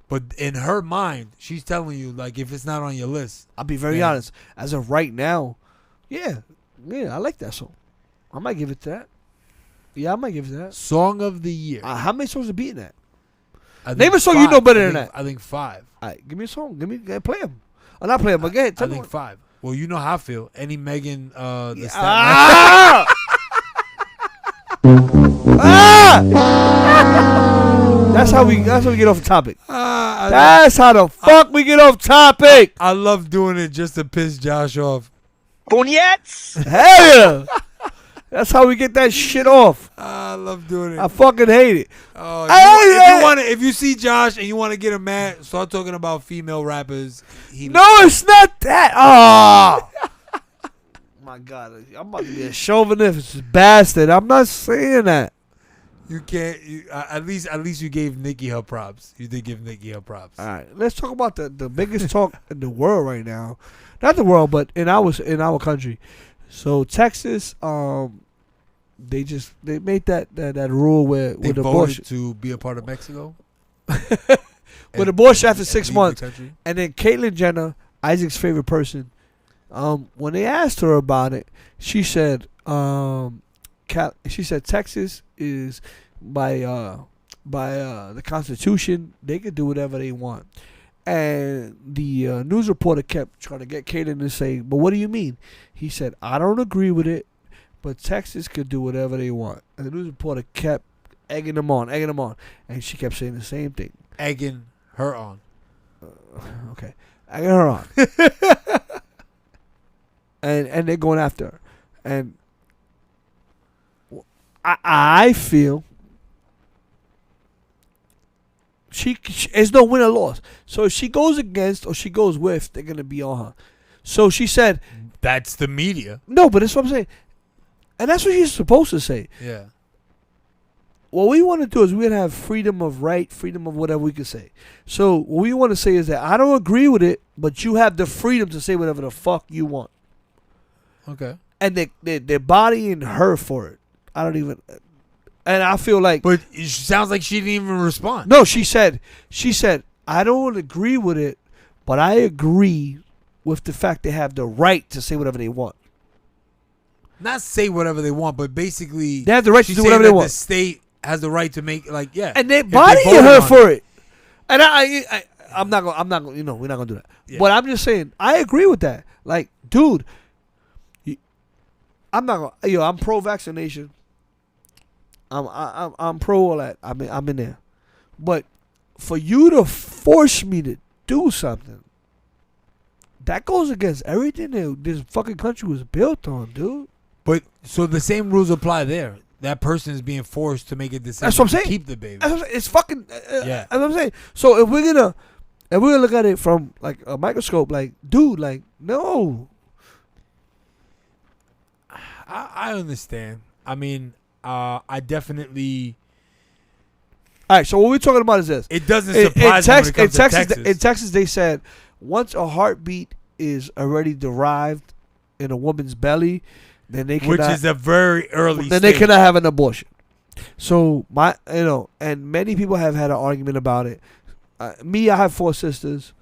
But in her mind, she's telling you, like, if it's not on your list,
I'll be very
Yeah.
honest. As of right now, yeah, I like that song. I might give it to that. Yeah, I might give it to that.
song of the year.
How many songs are beating that?
I
Name
think
a song you
5.
know better
I
than
think-
that.
I think 5.
All right, give me a song. Play them. I'm not playing them, but go ahead.
I
Tell me
think
one.
5. Well, you know how I feel. Any Megan, the
Yeah.
Staten
Ah! Ah! That's how we get off topic. That's how the fuck we get off topic.
I love doing it just to piss Josh off.
Puñets!
Hell yeah. That's how we get that shit off.
I love doing it.
I fucking hate it.
Oh,
I-
if you see Josh and you want to get him mad, start talking about female rappers.
No, it's not that. Oh. My God. I'm about to be a chauvinist bastard. I'm not saying that.
You can't. At least you gave Nicki her props. You did give Nicki her props.
All right, let's talk about the biggest talk in the world right now. Not the world, but in our country. So Texas, they made that rule where
They
with
voted
abortion
to be a part of Mexico.
with abortion after
and
6
leave the
months,
country.
and then Caitlyn Jenner, Isaac's favorite person, when they asked her about it, she said Texas is by the Constitution, they could do whatever they want. And the news reporter kept trying to get Caden to say, but what do you mean? He said, I don't agree with it, but Texas could do whatever they want. And the news reporter kept egging them on. And she kept saying the same thing.
Egging her on.
Okay. Egging her on. and they're going after her. And I feel she it's no win or loss. So if she goes against or she goes with, they're gonna be on her. So she said,
"That's the media."
No, but that's what I'm saying, and that's what she's supposed to say.
Yeah.
What we want to do is we want to have freedom of right, freedom of whatever we can say. So what we want to say is that I don't agree with it, but you have the freedom to say whatever the fuck you want.
Okay.
And they're bodying her for it. I don't even. And I feel like,
but it sounds like she didn't even respond.
No, she said, I don't agree with it, but I agree with the fact they have the right to say whatever they want.
Not say whatever they want, but basically
they have the right to do whatever they want.
The state has the right to make
and they're bodying her for it. And I'm not gonna, we're not gonna do that. Yeah. But I'm just saying, I agree with that. Like, dude, I'm not gonna, I'm pro-vaccination. I'm pro all that. I'm in there, but for you to force me to do something, that goes against everything that this fucking country was built on, dude.
But so the same rules apply there. That person is being forced to make a decision.
That's what I'm saying.
To keep the baby.
That's what I'm saying. It's fucking.
Yeah.
That's what I'm saying. So if we're gonna look at it from like a microscope, like, dude, like, no.
I understand. I mean. I definitely.
All right, so what we're talking about is this.
It doesn't surprise me when it comes to Texas.
In Texas, they said once a heartbeat is already derived in a woman's belly, then they cannot.
Which is a very early.
Then
stage.
they cannot have an abortion. So and many people have had an argument about it. I have 4 sisters.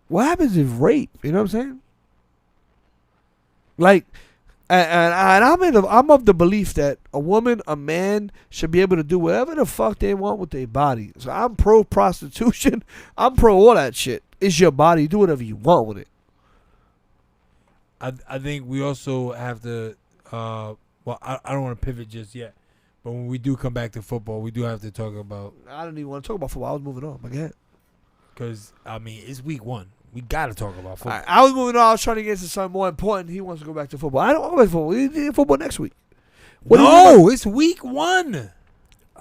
What happens if rape? You know what I'm saying? Like. And I'm of the belief that a man should be able to do whatever the fuck they want with their body. So I'm pro prostitution. I'm pro all that shit. It's your body. Do whatever you want with it.
I think we also have to. I don't want to pivot just yet, but when we do come back to football, we do have to talk about.
I don't even want to talk about football. I was moving on. But go ahead.
Because I mean, it's week 1. We got to talk about football.
I was moving on. I was trying to get to something more important. He wants to go back to football. I don't want to go back to football. We need football next week.
No, it's week 1.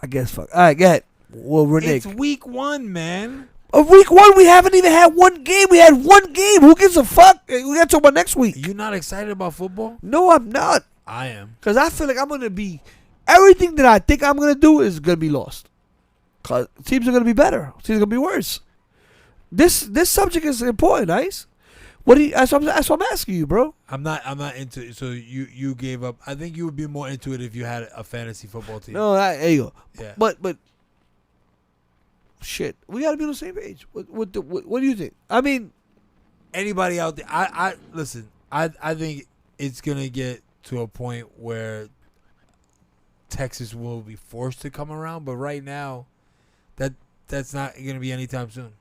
I guess fuck. All right, go ahead. Well, Renee.
It's week 1, man.
Of week 1, we haven't even had one game. We had one game. Who gives a fuck? We got to talk about next week.
You not excited about football?
No, I'm not.
I am.
Because I feel like I'm going to be... Everything that I think I'm going to do is going to be lost. Because teams are going to be better. Teams are going to be worse. This subject is important, Ice. That's what I'm asking you, bro.
I'm not into it. So you gave up. I think you would be more into it if you had a fantasy football team.
No, there you go.
Yeah.
But shit, we got to be on the same page. What do you think? I mean,
anybody out there? I listen. I think it's gonna get to a point where Texas will be forced to come around. But right now, that's not gonna be anytime soon.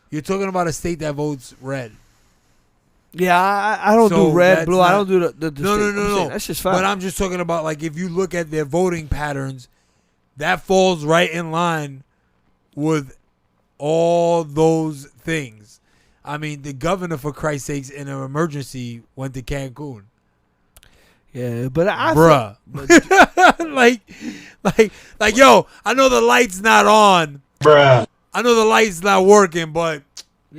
You're talking about a state that votes red.
Yeah, I don't do red, blue. I don't do the
No.
That's just fine.
But I'm just talking about, like, if you look at their voting patterns, that falls right in line with all those things. I mean, the governor, for Christ's sakes, in an emergency, went to Cancun.
Yeah, but
bruh, like, yo, I know the light's not on,
bruh.
I know the light's not working, but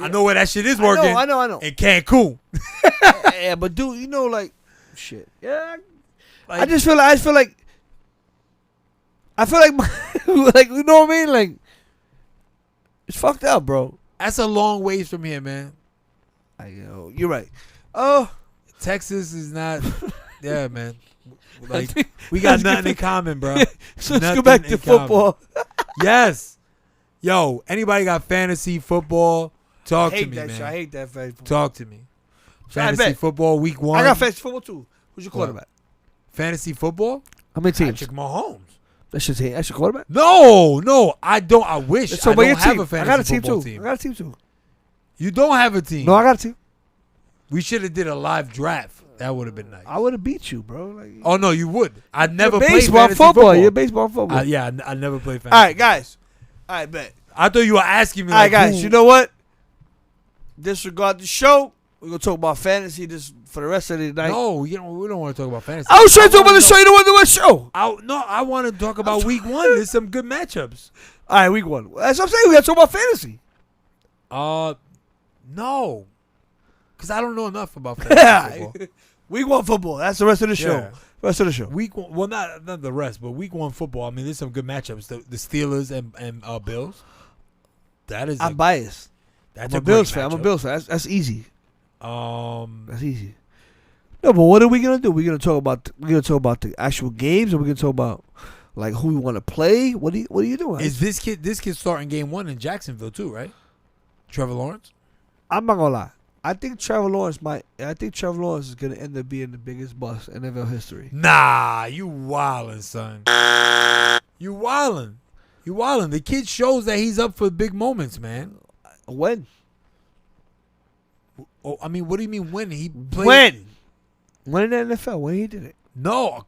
I know where that shit is working.
I know.
In Cancun.
Yeah, but dude, like, shit. Yeah, like, I feel like, like, you know what I mean? Like, it's fucked up, bro.
That's a long ways from here, man.
You're right. Oh,
Texas is not. Yeah, man. Like, we got nothing in common, bro.
So let's go back to football.
Yes. Yo, anybody got fantasy football? Talk to me, man.
I hate that fantasy football.
Talk to me. Fantasy football week 1.
I got fantasy football too. Who's your quarterback?
Fantasy football?
How many teams?
Patrick Mahomes.
That's your quarterback.
No, I don't. I wish
So,
I
but
don't
your
have
team.
a fantasy
I got a team
football
too.
team.
I got a team too.
You don't have a team.
No, I got a team.
We should have did a live draft. That would have been nice.
I would have beat you, bro. Like,
Oh no, you would. I never
you're
played
baseball
fantasy
football. You're baseball football.
Yeah, I never played fantasy.
All right, guys. All right, bet.
I thought you were asking me.
All right,
Like,
guys.
who-
You know what? Disregard the show. We're gonna talk about fantasy this for the rest of the night.
No, we don't want to talk about fantasy.
I was trying to talk about the show. You don't want to do a show.
I want to talk about week 1. There's some good matchups.
All right, week 1. That's what I'm saying. We got to talk about fantasy.
No, because I don't know enough about fantasy football.
Week 1 football. That's the rest of the show.
Yeah.
Rest of the show.
Week 1, well, not the rest, but week 1 football. I mean, there's some good matchups. The Steelers and Bills. That is.
I'm biased.
That's
I'm a
great
Bills fan. I'm a
matchup.
Bills fan. That's easy.
Um,
That's easy. No, but what are we gonna do? We're gonna talk about the actual games, or we're gonna talk about like who we want to play. What are you doing?
is this kid starting game 1 in Jacksonville too, right? Trevor Lawrence.
I'm not gonna lie. I think Trevor Lawrence is gonna end up being the biggest bust in NFL history.
Nah, you wildin', son. You wildin'. The kid shows that he's up for big moments, man.
When?
Oh, I mean, what do you mean when he played?
When in the NFL? When he did it?
No,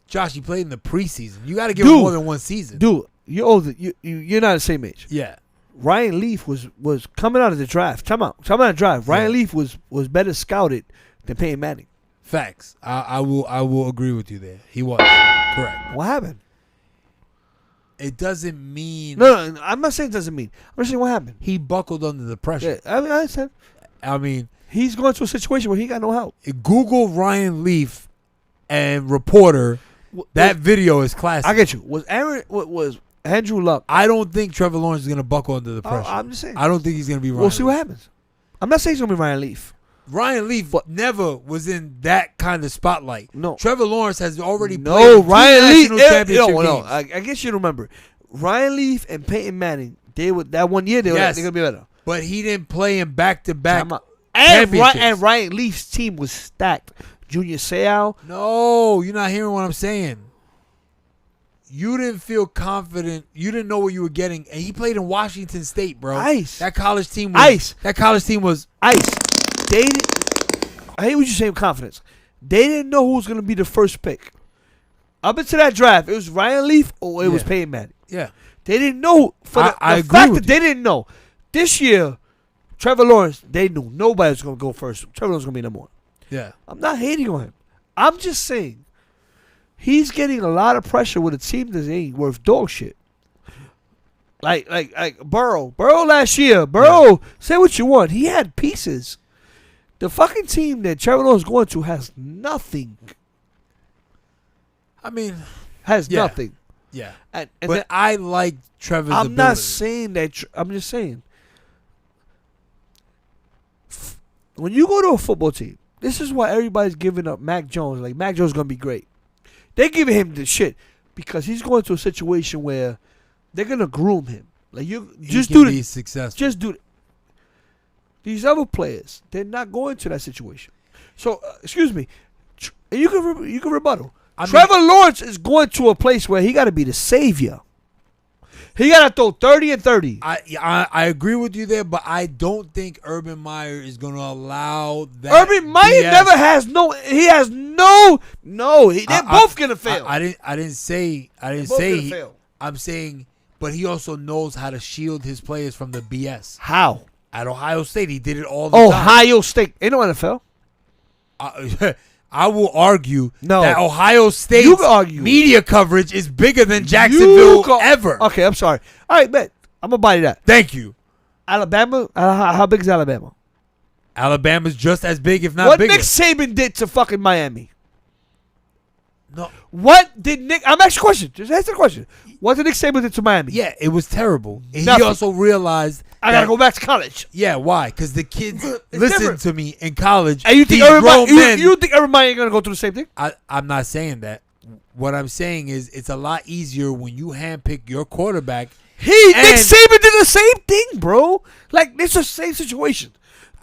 Josh, he played in the preseason. You got to give him more than one season.
Dude, you're older. You're not the same age.
Yeah.
Ryan Leaf was coming out of the draft. Come out of the draft. Ryan Leaf was better scouted than Peyton Manning.
Facts. I will agree with you there. He was correct.
What happened?
It doesn't mean
No, I'm not saying it doesn't mean. I'm just saying what happened.
he buckled under the pressure.
Yeah, I said
I mean,
he's going to a situation where he got no help.
Google Ryan Leaf and reporter. That video is classic.
I get you. Was Andrew Luck?
I don't think Trevor Lawrence is going to buckle under the pressure.
I'm just saying.
I don't think he's going to be Ryan
We'll see what
Leaf.
happens. I'm not saying it's going to be Ryan Leaf.
Ryan Leaf never was in that kind of spotlight.
No.
Trevor Lawrence has already played
No,
two
Ryan Leaf.
national championship
No.
games.
I guess you remember. Ryan Leaf and Peyton Manning. They were that 1 year. They're going to be better.
But he didn't play in back-to-back
And
championships.
Ryan Leaf's team was stacked. Junior Seau.
No, you're not hearing what I'm saying. You didn't feel confident. You didn't know what you were getting. And he played in Washington State, bro.
Ice.
That college team was
Ice.
That college team was
Ice. I hate what you say with confidence. They didn't know who was going to be the first pick. Up into that draft, it was Ryan Leaf or it was Peyton Manning.
yeah.
They didn't know.
I
The
agree
fact
with
that they didn't know. This year, Trevor Lawrence, they knew. Nobody was going to go first. Trevor Lawrence was going to be number 1.
Yeah.
I'm not hating on him. I'm just saying he's getting a lot of pressure with a team that ain't worth dog shit. Like Burrow. Burrow last year. Say what you want. He had pieces. The fucking team that Trevor Lawrence is going to has nothing.
I mean,
Nothing.
yeah.
And
But I like Trevor's
I'm
ability.
not saying that. I'm just saying. When you go to a football team, this is why everybody's giving up Mac Jones. Like, Mac Jones is going to be great. They're giving him the shit because he's going to a situation where they're going to groom him. Like, you just
He can
do
be
it.
successful.
Just do it. These other players, they're not going to that situation. So, excuse me. You can rebuttal. Trevor Lawrence is going to a place where he got to be the savior. He got to throw 30 and 30.
I agree with you there, but I don't think Urban Meyer is going to allow that.
Urban Meyer
BS.
never has no. He has no. They're both gonna fail.
I didn't say
both
say.
gonna fail.
I'm saying, but he also knows how to shield his players from the BS.
How?
At Ohio State, he did it all the time.
Ohio State. Ain't no NFL.
I will argue
No.
that Ohio State's
You can argue.
media coverage is bigger than Jacksonville ever.
Okay, I'm sorry. All right, bet. I'm gonna buy you that.
Thank you.
Alabama. How big is Alabama?
Alabama's just as big, if not
What
bigger.
Nick Saban did to fucking Miami?
No.
What did Nick? I'm asking a question. Just answer the question. What did Nick Saban do to Miami?
Yeah, it was terrible. And
Nothing.
he also realized
I gotta go back to college.
Yeah, why? Because the kids
It's
listened
different.
to me in college.
And you think
These
everybody?
grown men-
You think everybody ain't gonna go through the same thing?
I'm not saying that. What I'm saying is it's a lot easier when you handpick your quarterback.
Nick Saban did the same thing, bro. Like, it's the same situation.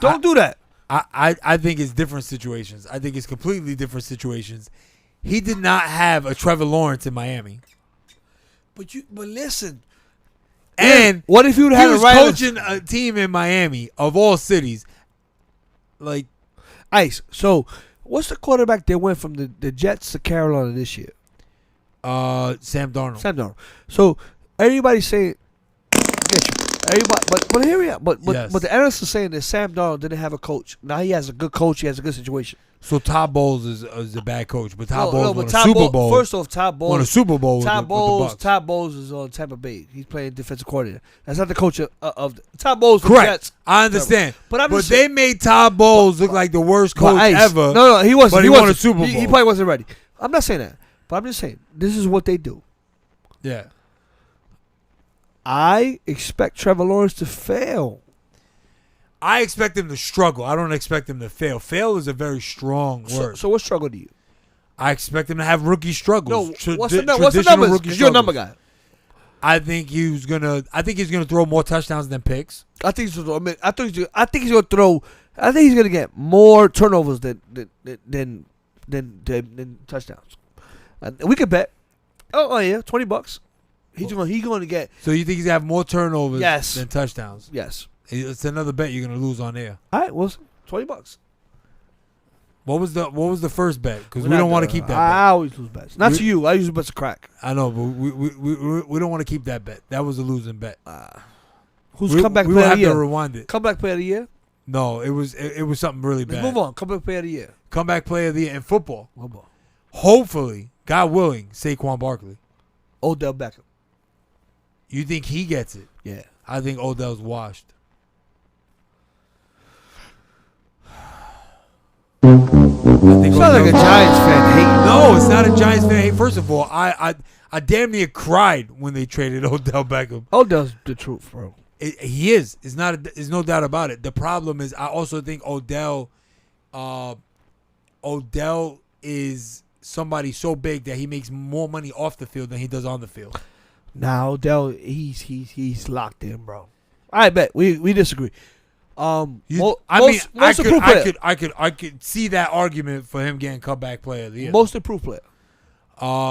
Don't do that.
I think it's different situations. I think it's completely different situations. He did not have a Trevor Lawrence in Miami.
But listen.
And
what if you'd
he
had
was
a right
coaching a team in Miami of all cities. Like
Ice. So, what's the quarterback that went from the Jets to Carolina this year?
Sam Darnold.
Sam Darnold. So everybody's saying, get you. Everybody, but here we are. But
Yes.
the analysts are saying that Sam Darnold didn't have a coach. Now he has a good coach. He has a good situation.
So Todd Bowles is a bad coach, but Todd
No,
Bowles
but
won a
Todd
Super
Bowl-
Bowl.
First off, Todd Bowles
won a Super Bowl with
Todd
the
Bowles.
Bucs.
Todd Bowles is on Tampa Bay. He's playing defensive coordinator. That's not the coach of Todd Bowles.
Correct.
Jets.
I understand.
But I'm just
they made Todd Bowles look like the worst
But
coach
Ice,
ever.
No, he wasn't.
But he won a Super Bowl.
He probably wasn't ready. I'm not saying that. But I'm just saying this is what they do.
Yeah.
I expect Trevor Lawrence to fail.
I expect him to struggle. I don't expect him to fail. Fail is a very strong word.
So what struggle do you?
I expect him to have rookie struggles.
No, what's the
traditional
numbers?
rookie
Because you're a number
struggles.
guy.
I think he's gonna throw more touchdowns than picks.
I think he's gonna throw. I think he's gonna get more turnovers than touchdowns. We could bet. Oh yeah, $20. He's gonna get.
So you think he's gonna have more turnovers
Yes.
than touchdowns?
Yes.
It's another bet you're gonna lose on air.
All right. Well, $20.
What was the first bet? Because we don't want to keep that
I always lose bets. Not to you. I usually bet to crack.
bet. I know, but we don't want to keep that bet. That was a losing bet.
Who's
we,
comeback
we
player
will
of
have
the year?
to rewind it.
Comeback player of the year.
No, it was something really
Let's
bad.
move on. Comeback player of the year.
Comeback player of the year in football.
Move on.
Hopefully, God willing, Saquon Barkley.
Odell Beckham.
You think he gets it?
Yeah.
I think Odell's washed.
You sound like a Giants fan hating.
No, it's not a Giants fan. Hey, first of all, I damn near cried when they traded Odell Beckham.
Odell's the truth, bro.
He is. There's no doubt about it. The problem is, I also think Odell is somebody so big that he makes more money off the field than he does on the field.
Now Odell, he's locked in, bro. I bet we disagree.
I could see that argument for him getting comeback player of the year.
Most improved player.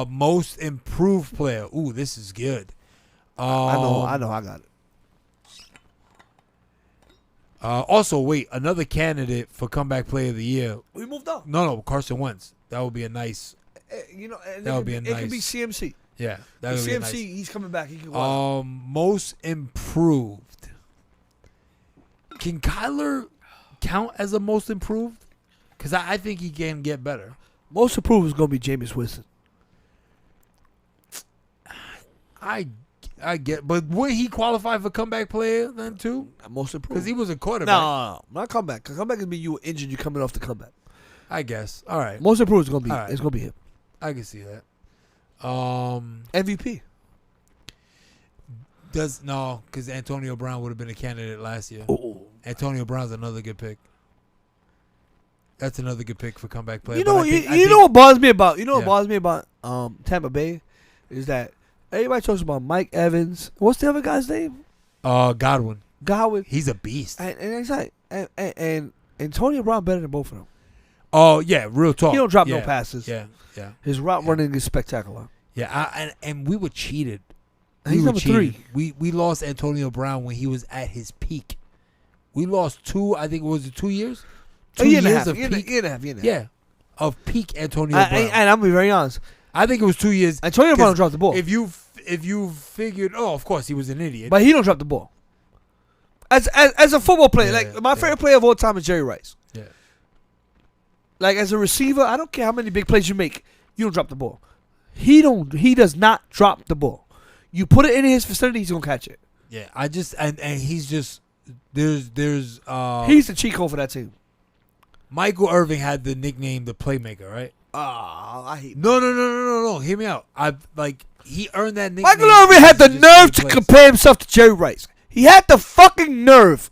Most improved player. Ooh, this is good.
I know. I got it.
Also, wait, another candidate for comeback player of the year.
We moved on.
No, Carson Wentz. That would be a nice. That would be a
It
nice.
could be CMC.
Yeah, that would be
CMC,
nice.
he's coming back. He can go.
Most improved. Can Kyler count as a most improved? Because I think he can get better.
Most improved is gonna be Jameis Winston.
I get, but would he qualify for comeback player then too?
Most improved
Because he was a quarterback.
No, not comeback. Comeback is be you were injured. You coming off the comeback.
I guess. All right,
Most improved is gonna be.
All right.
It's gonna be him.
I can see that.
MVP.
Because Antonio Brown would have been a candidate last year.
Oh.
Antonio Brown's another good pick. That's another good pick for comeback player.
You know,
But I think-
you know what bothers me about
Yeah.
Tampa Bay is that everybody talks about Mike Evans. What's the other guy's name?
Godwin.
Godwin.
He's a beast.
And exactly. And Antonio Brown better than both of them.
Oh yeah, real talk.
He don't drop no
Yeah,
passes.
Yeah.
His route running is spectacular.
Yeah, and we were cheated.
He's number 3.
We lost Antonio Brown when he was at his peak. We lost 2. I think it was 2 years. 2
year and a
years
half.
of
Year
peak.
and a half.
Yeah, of peak Antonio Brown.
And I'm gonna be very honest.
I think it was 2 years.
Antonio Brown dropped the ball,
If you figured, of course he was an idiot.
but he don't drop the ball. As a football player,
Yeah,
my favorite player of all time is Jerry Rice.
Yeah.
Like as a receiver, I don't care how many big plays you make, you don't drop the ball. He does not drop the ball. You put it in his vicinity, he's gonna catch it.
Yeah, I just and he's just there's
He's the cheat code for that team.
Michael Irving had the nickname the playmaker, right?
I hate
No. Hear me out. He earned that nickname.
Michael Irvin had the
Just
nerve to
plays.
compare himself to Jerry Rice. He had the fucking nerve.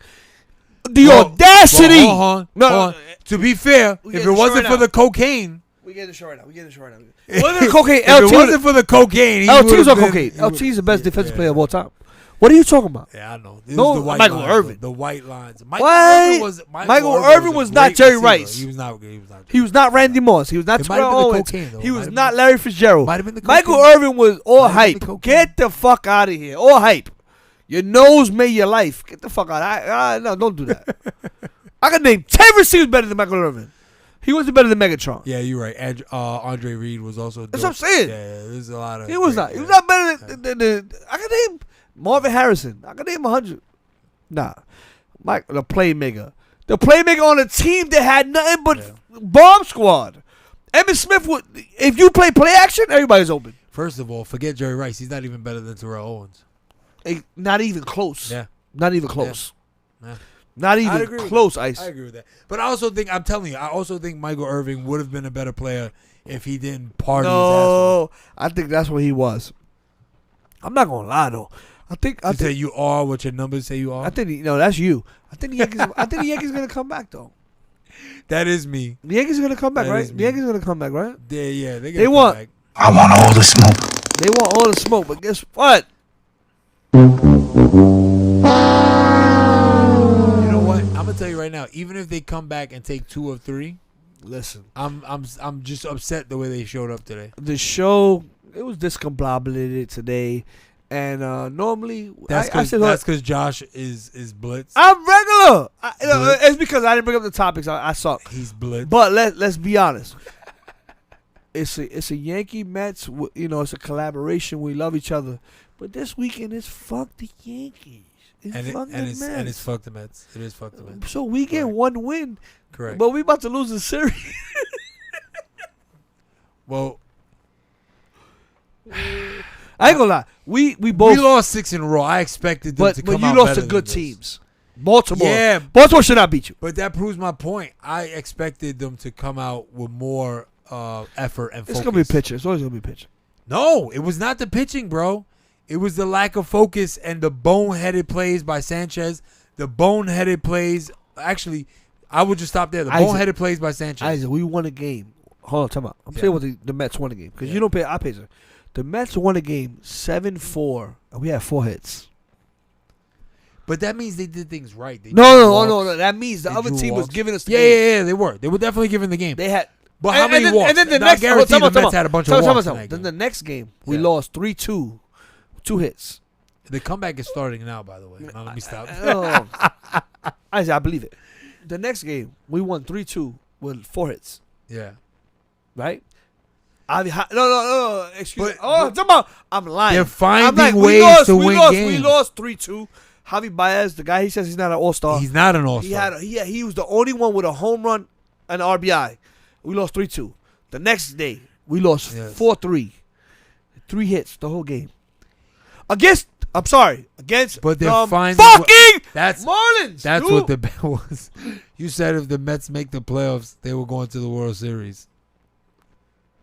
The
Well,
audacity.
Hold on. To be fair,
We
if
getting
it
this
wasn't
right
for
now.
the cocaine,
We get the show right now. Wasn't the cocaine?
if it wasn't for the cocaine, he
LT was
would've
on
been-
cocaine.
he would-
LT is the best defensive player of all time. What are you talking about?
Yeah, I know. It
No,
was the white
Michael
lines,
Irvin.
The white lines.
What? Michael Irvin was
a
not
great
Jerry
receiver.
Rice.
He was not. He was not.
He was not Randy Moss. He was not
It might
Terrell
have been the
Owens.
cocaine, though.
He
It
was
might have
not
been-
Larry Fitzgerald.
Might have been the
Michael
cocaine.
Irvin was all
Might have been
hype.
the cocaine.
Get the fuck out of here. All hype. Your nose made your life. Get the fuck out. No, don't do that. I could name 10 receivers better than Michael Irvin. He wasn't better than Megatron.
Yeah, you're right. Andre Reed was also.
That's
dope.
what I'm saying.
Yeah, there's a lot of.
He was not. He was not better than I could name Marvin Harrison. I could name 100. Nah. Mike, the playmaker. The playmaker on a team that had nothing but bomb squad. Emmitt Smith would. If you play action, everybody's open.
First of all, forget Jerry Rice. He's not even better than Terrell Owens.
Not even close.
Yeah.
Not even close.
Yeah.
Not
I'd
even
agree with
close,
that.
Ice.
I agree with that. But I also think, I'm telling you, I also think Michael Irvin would have been a better player if he didn't party his ass off.
No, I think that's what he was. I'm not gonna lie though. I think
You say you are what your numbers say you are?
I think that's you. I think the Yankees. I think the Yankees are gonna come back though.
That is me.
The Yankees are gonna come back,
That
right?
is
The
me.
Yankees are gonna come back, right?
They're
They
gonna
want-
come back.
I want all the smoke.
They want all the smoke, but guess what?
You know what? I'm gonna tell you right now. Even if they come back and take 2 of 3,
Listen,
I'm just upset the way they showed up today.
the show it was discombobulated today, and normally
That's
I said,
because Josh is blitz.
I'm regular.
Blitz.
It's because I didn't bring up the topics. I suck.
He's blitz.
But let's be honest. It's a Yankee Mets. It's a collaboration. We love each other. But this weekend is fuck the Yankees. It's fuck the Mets.
And it's fuck the Mets. It is fuck the Mets.
So we get
Correct.
one win,
Correct.
but we about to lose the series.
Well,
I ain't gonna lie. We both.
we lost 6 in a row. I expected them to come
but you
out
lost
better
to good
than this.
teams. Baltimore.
Yeah.
Baltimore should not beat you.
But that proves my point. I expected them to come out with more effort and focus.
It's gonna be pitching. It's always gonna be pitching.
No, it was not the pitching, bro. It was the lack of focus and the boneheaded plays by Sanchez. The boneheaded plays. Actually, I would just stop there. The
Isaac.
boneheaded plays by Sanchez.
Isaac, we won a game. Hold on, time out. I'm
Yeah.
saying what the Mets won a game because
Yeah.
you don't pay. I pay. Sir. The Mets won a game 7-4, and we had 4 hits.
But that means they did things right. They drew
No.
walks.
That means the
They
other
drew
team was
walks.
giving us the
Yeah,
game.
yeah, they were. They were definitely giving the game.
They had.
But how many
then,
walks?
And then the
Now,
next.
I guarantee
time out,
the
time
Mets
out.
had a bunch
Time
of
out,
walks
time
in
out.
that
Then
game.
the next game, we
Yeah.
lost 3-2, 2 hits.
The comeback is starting now, by the way. Now, let me stop.
I believe it. The next game, we won 3-2 with 4 hits.
Yeah.
Right? No. Excuse me.
But-
Talking about, I'm lying.
They're finding
I'm like,
ways to win
We
games.
lost 3-2. Javi Baez, the guy he says he's not an all-star.
He's not an all-star.
He was the only one with a home run and an RBI. We lost 3-2. The next day, we lost 4-3. 3 hits the whole game. Against
But they're
the
finding
fucking
That's
Marlins.
That's
dude.
what the bet was. You said if the Mets make the playoffs, they were going to the World Series.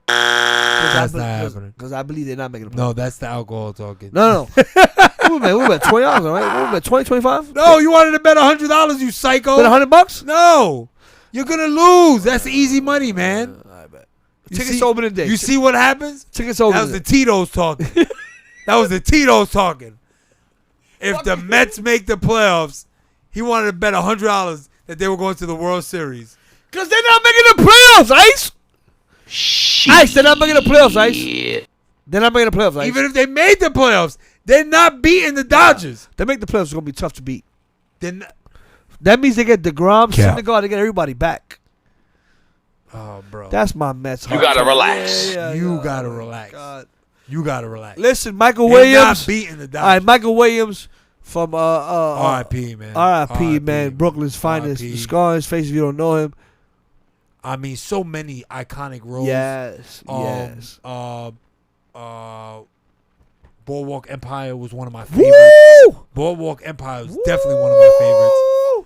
That's not happening.
Because I believe they're not making the playoffs.
No, that's the alcohol talking.
No. we bet $20, right? We bet 20, 25?
No, you wanted to bet $100, you psycho.
Bet $100?
No, you're gonna lose. That's easy money, man.
I bet.
You
Tickets
see-
open today.
You see what happens?
Tickets open
That was the
today.
Tito's talking. That was the Tito's talking. If the Mets make the playoffs, he wanted to bet $100 that they were going to the World Series.
Because they're not making the playoffs, Ice. Ice, they're not making the playoffs, Ice. They're not making the playoffs, Ice.
Even if they made the playoffs, they're not beating the Dodgers.
They make the playoffs, it's going to be tough to beat.
Then,
That means they get DeGrom,
Yeah.
Syndergaard, they get everybody back.
oh, bro,
That's my Mets.
You gotta relax.
You gotta relax.
God.
You gotta relax.
Listen, Michael
They're
Williams.
not beating the
All
Dodgers.
right, Michael Williams from
R.I.P. man.
R.I.P. man, Brooklyn's finest.
R.I.P.
The scar on his face if you don't know him.
I mean, so many iconic roles.
Yes, yes.
Boardwalk Empire was one of my favorites.
Woo!
Boardwalk Empire was definitely one of my favorites.
Woo!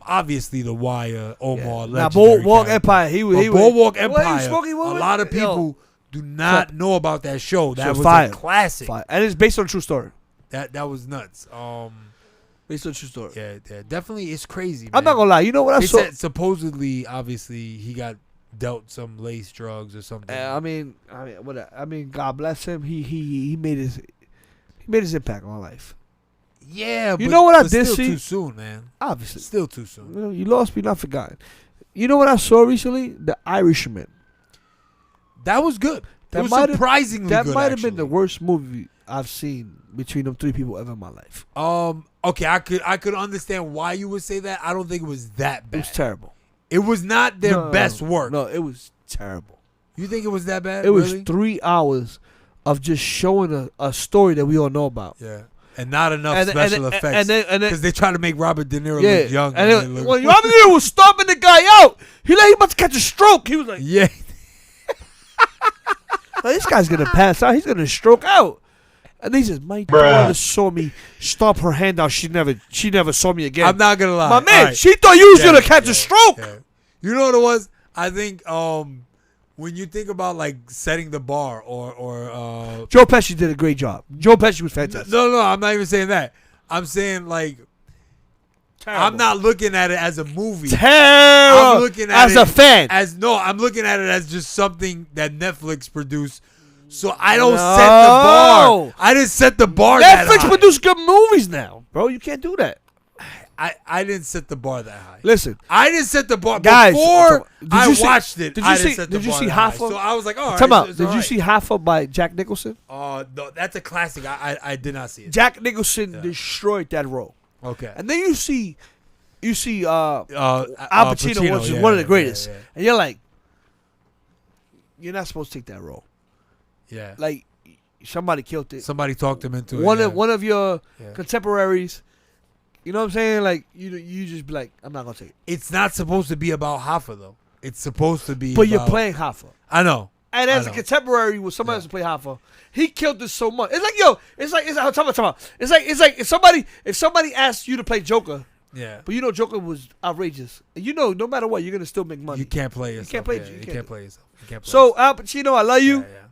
Obviously The Wire, Omar,
Now,
legendary
Boardwalk
character.
Empire, he
But
was.
Boardwalk
Well, he
Empire,
smoking
a
women?
lot of
Yo.
people do not know about that show. That
So
was
fire.
a classic.
Fire. And it's based on a true story.
That was nuts.
Based on a true story.
Yeah, definitely, it's crazy.
I'm
man.
not gonna lie. You know what I
They
saw?
said supposedly, obviously, he got dealt some lace drugs or something.
I mean, God bless him. He made his impact on life.
Yeah,
You know what I
but
did
still
see?
too soon, man.
Obviously.
Still too soon.
You know, you lost me, not forgotten. You know what I saw recently? The Irishman.
That was good. That was surprisingly
That
good.
might have been
actually.
the worst movie I've seen between them three people ever in my life.
Okay, I could understand why you would say that. I don't think it was that
It
bad.
was terrible.
It was not their
No,
best work.
No, it was terrible.
You think it was that bad?
It was
Really?
3 hours of just showing a story that we all know about.
Yeah. And not enough
And
special
then-
effects.
and then-
Because they try to make Robert De Niro
Yeah,
look young.
and
they
then,
look-
when Robert De Niro was stomping the guy out, he about to catch a stroke. He was like,
yeah.
"Oh, this guy's gonna pass out. He's gonna stroke out." And he says, "My daughter saw me stomp her hand out. She never saw me again."
I'm not going to lie.
My man,
All right.
she thought you was
Yeah,
gonna catch
yeah,
a stroke.
yeah. You know what it was? I think when you think about like setting the bar or
Joe Pesci did a great job. Joe Pesci was fantastic.
no, I'm not even saying that. I'm saying like I'm not looking at it as a movie.
Terrible.
I'm looking at
as
it
a fan.
I'm looking at it as just something that Netflix produced. So I don't set the bar. I didn't set the bar that
Netflix
high.
produce good movies now, bro. You can't do that.
I didn't set the bar that high.
Listen,
I didn't set the bar
guys.
before
did
I
you see-
watched it.
Did
I
you
didn't
see?
set the
Did you
bar
see
that
half
high.
of?
So I was like, all right.
Time out.
it's
Did
all
you
right.
see half of by Jack Nicholson?
No, that's a classic. I did not see it.
Jack Nicholson destroyed that role.
Okay.
And then you see Al
Al
Pacino, which is
yeah,
one of the
yeah,
greatest,
Yeah,
and you're like, you're not supposed to take that role.
yeah.
Like, somebody killed it.
Somebody talked him into
One
it.
of one of your
Yeah.
contemporaries. You know what I'm saying? Like you just be like, I'm not gonna take it.
It's not supposed to be about Hoffa though. It's supposed to be.
But you're
about-
playing Hoffa.
I know.
And as
I
a
know.
contemporary with somebody else to play Hoffa, he killed this so much. It's like, yo, it's like talk about. It's like if somebody asked you to play Joker,
Yeah.
but you know Joker was outrageous, and you know no matter what you're gonna still make money.
You can't play yourself.
can't play-
Yeah,
you
you
can't
can't
do
play yourself. You can't play
So Al Pacino, I love you.
yourself. Yeah.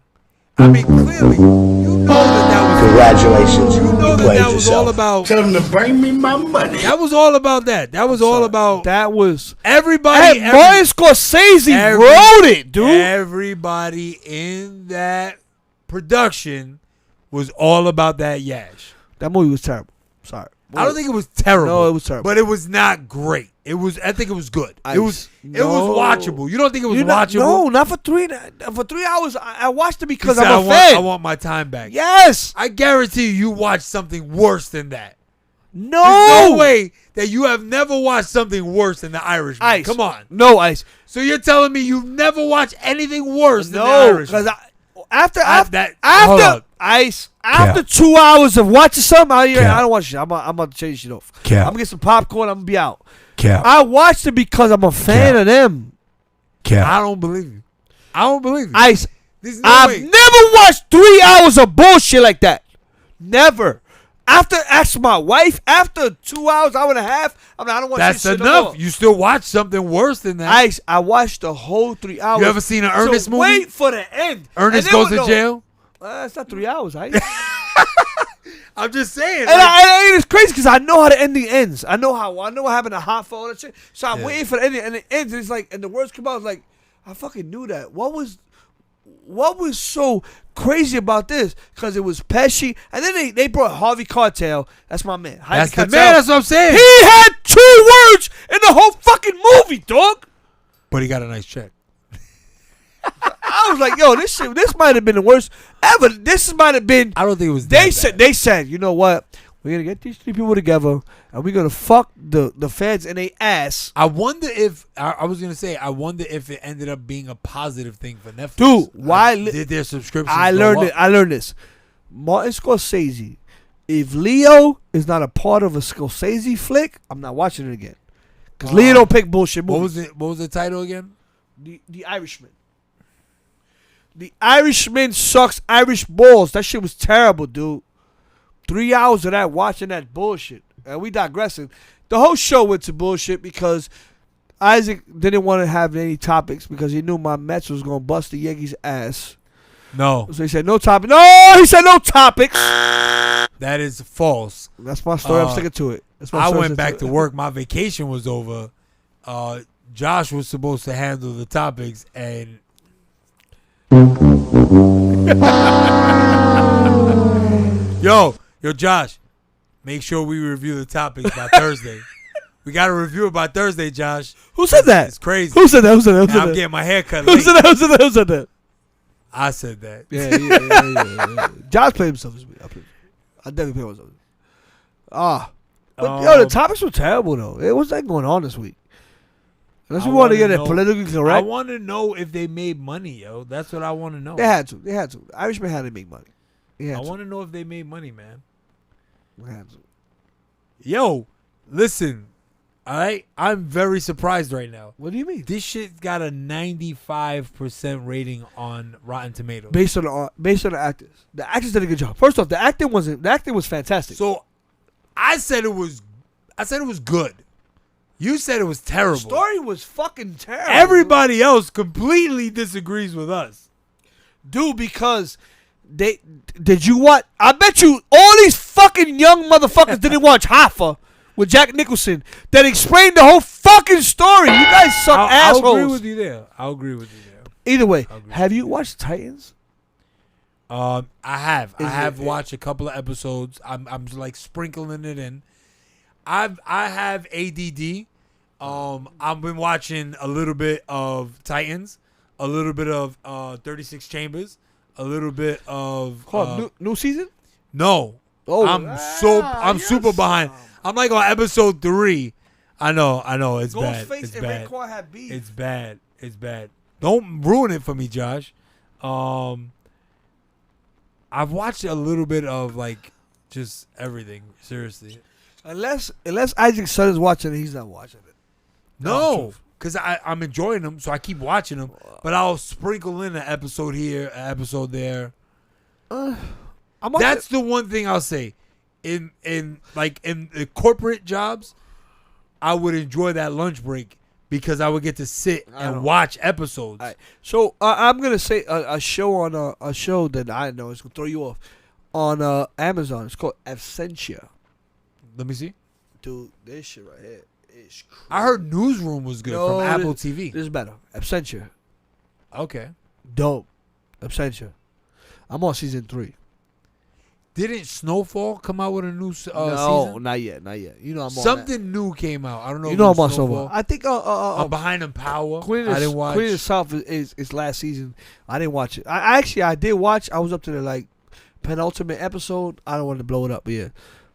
I mean, clearly, you know that was.
Congratulations.
You know
You
that
played
that was all
yourself.
about.
Tell them to bring me my money.
That was all about that. That was all about
That was
everybody.
Hey, Martin Scorsese
every-
wrote it, dude.
Everybody in that production was all about that Yash.
That movie was terrible. Sorry.
I don't think it was terrible.
No, it was terrible.
But it was not great. It was. I think it was good.
Ice.
It was
No.
watchable. You don't think it was
You're not-
watchable?
No, not for 3 hours. I watched it
He
because
said,
I'm a
I
fan.
want my time back.
Yes.
I guarantee you watched something worse than that.
No.
There's no way that you have never watched something worse than The Irishman.
Ice.
Come on.
No, Ice.
So you're telling me you've never watched anything worse than The
No,
Irishman?
because after
hold up.
Ice after 2 hours of watching something, I don't watch shit. I'm about to change shit off.
Cap.
I'm gonna get some popcorn. I'm gonna be out.
Cap.
I watched it because I'm a fan
Cap.
of them.
Cap.
I don't believe you. I don't believe you.
Ice.
There's no
I've
way.
never watched 3 hours of bullshit like that. Never. After asking my wife, after 2 hours, hour and a half, I don't want
That's
shit no
enough.
more.
You still watch something worse than that.
Ice, I watched the whole 3 hours.
You ever seen an Ernest
so
movie?
Wait for the end.
Ernest
And then
goes to
no,
jail?
It's not 3 hours, Ice.
I'm just saying.
And it's crazy because I know how the ending ends. I know what happened to Hot for all that shit. So I'm
Yeah.
waiting for the ending, and it ends. And it's like, and the words come out. It's like, I fucking knew that. What was so crazy about this? Because it was Pesci, and then they brought Harvey Keitel. That's my man. Harvey
That's the
Keitel.
man. That's what I'm saying.
He had 2 words in the whole fucking movie, dog.
But he got a nice check.
I was like, yo, this might have been the worst ever. This might have been.
I don't think it was.
They
that
said, you know what? We're gonna get these 3 people together, and we're gonna fuck the fans in their ass.
I wonder if I was gonna say. I wonder if it ended up being a positive thing for Netflix.
Dude, why
did their subscriptions?
I
go
learned
up?
it. I learned this. Martin Scorsese. If Leo is not a part of a Scorsese flick, I'm not watching it again. Because Leo don't pick bullshit movies.
What was it? What was the title again?
The Irishman. The Irishman sucks Irish balls. That shit was terrible, dude. 3 hours of that watching that bullshit. And we digressing. The whole show went to bullshit because Isaac didn't want to have any topics because he knew my Mets was going to bust the Yankees' ass.
No,
So he said no topic. No, he said no topics.
that is false.
That's my story. I'm sticking to it. That's my
I
story.
went back to work. My vacation was over. Josh was supposed to handle the topics, and yo, Josh, make sure we review the topics by Thursday. We got to review it by Thursday, Josh.
Who said that?
It's crazy.
Who said that? Who said that? Who
And
said
I'm
that?
getting my hair cut
Who
late.
said that? Who said that? Who said that?
I said that.
Yeah. Josh played himself this week. I definitely played myself. But yo, the topics were terrible though. It was like going on this week. Unless we want to get it politically correct.
I want to know if they made money, yo. That's what I want to know.
They had to. The Irishman had to make money.
I want to know if they made money, man.
They had to.
Yo, listen. All right, I'm very surprised right now.
What do you mean?
This shit got a 95% rating on Rotten Tomatoes.
Based on the actors. The actors did a good job. First off, the acting was fantastic.
So I said it was good. You said it was terrible.
The story was fucking terrible.
Everybody else completely disagrees with us.
Dude, because did you watch? I bet you all these fucking young motherfuckers didn't watch Hoffa with Jack Nicholson that explained the whole fucking story. You guys suck assholes.
I'll agree with you there.
Either way, have you watched Titans?
I have watched a couple of episodes. I'm like sprinkling it in. I have ADD. I've been watching a little bit of Titans, a little bit of 36 Chambers, a little bit of
new season?
No.
Oh,
I'm super behind. I'm like on episode 3. I know. It's bad.
Ghostface
It's
and
bad.
Raekwon had beef.
It's bad. Don't ruin it for me, Josh. I've watched a little bit of like just everything. Seriously.
Unless Isaac's son is watching it, he's not watching it.
No, because I'm enjoying them, so I keep watching them. But I'll sprinkle in an episode here, an episode there. That's the one thing I'll say. In the corporate jobs, I would enjoy that lunch break because I would get to sit and watch episodes.
Right. So I'm gonna say a show that I know is gonna throw you off on Amazon. It's called Absentia.
Let me see.
Dude, this shit right here is crazy.
I heard Newsroom was good from Apple TV.
This is better. Absentia.
Okay.
Dope. Absentia. I'm on season 3.
Didn't Snowfall come out with a new season?
No, not yet. You know I'm
Something
on
new came out. I don't know.
You know I'm on Snowfall. I think
I'm behind in Power.
Queen
I didn't watch.
Queen of the South is last season. I didn't watch it. I did watch. I was up to the like penultimate episode. I don't want to blow it up, but yeah.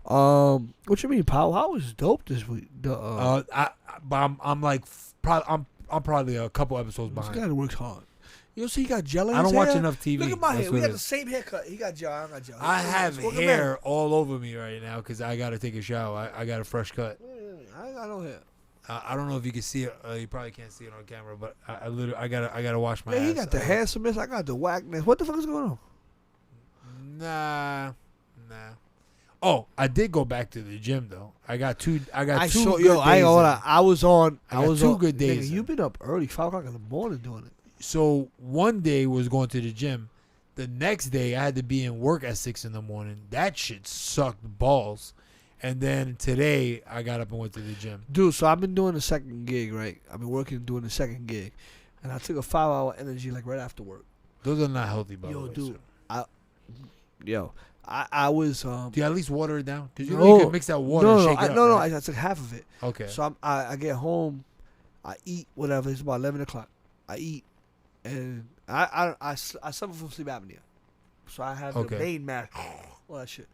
What you mean, Power? How was dope this week?
I'm like, I'm probably a couple episodes behind.
This guy works hard. You see, he got gel in
I
his
don't watch
hair?
got TV.
Look at my
That's
hair.
what
We
it
got the
is.
same haircut. He got gel. I got gel.
I have hair all over me right now because I got to take a shower. I got a fresh cut.
I ain't got no hair.
I don't know if you can see it. You probably can't see it on camera, but I literally I gotta wash my
Man,
ass.
he got the handsomeness. I got the whackness. What the fuck is going on?
Nah. Oh, I did go back to the gym though. I got two.
I
two
saw,
good
yo,
days
I ain't gonna
in.
lie. I was on.
I got two good days
Nigga,
in.
you've been up early, 5 o'clock in the morning doing it.
So one day was going to the gym. The next day I had to be in work at 6 in the morning. That shit sucked balls. And then today I got up and went to the gym.
Dude, so I've been doing the second gig, right? I've been working doing the second gig. And I took a 5-hour energy like right after work.
Those are not healthy, by the way.
Dude,
sir.
I was
Do you at least water it down? Because you know you can mix that water and shake it up.
No,
right?
I took half of it.
Okay.
So I get home, I eat whatever. It's about 11 o'clock. I eat, and I suffer from sleep apnea. So I have the main mask, all that shit.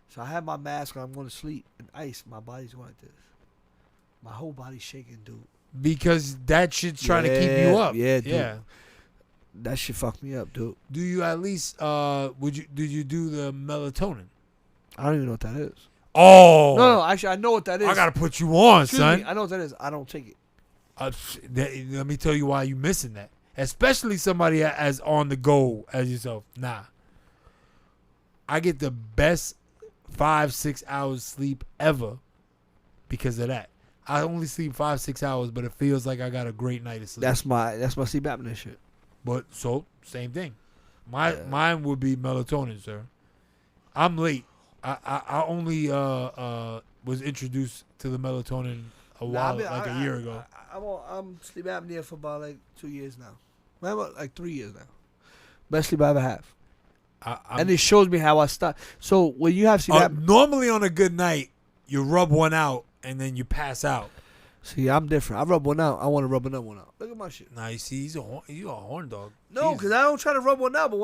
So I have my mask when I'm going to sleep, and ice. My body's going like this. My whole body's shaking, dude.
Because that shit's trying to keep you up.
Yeah, dude.
Yeah.
That shit fucked me up, dude.
Do you at least did you do the melatonin?
I don't even know what that is.
Oh
No, actually I know what that is.
I gotta put you on,
Excuse
son.
me, I know what that is. I don't take it.
Let me tell you why you missing that. Especially somebody as on the go as yourself. Nah. I get the best 5-6 hours sleep ever because of that. I only sleep 5-6 hours, but it feels like I got a great night of sleep.
That's my sleep apnea shit.
But so same thing. Mine would be melatonin, sir. I'm late. I only was introduced to the melatonin a year ago.
I'm sleep apnea for about like 2 years now. Like 3 years now. Best sleep I ever have. and it shows me how I start. So when you have that,
normally on a good night, you rub one out and then you pass out.
See, I'm different. I rub one out. I want to rub another one out. Look at my shit.
Nah, you see, you a horn dog.
No, because I don't try to rub one out. But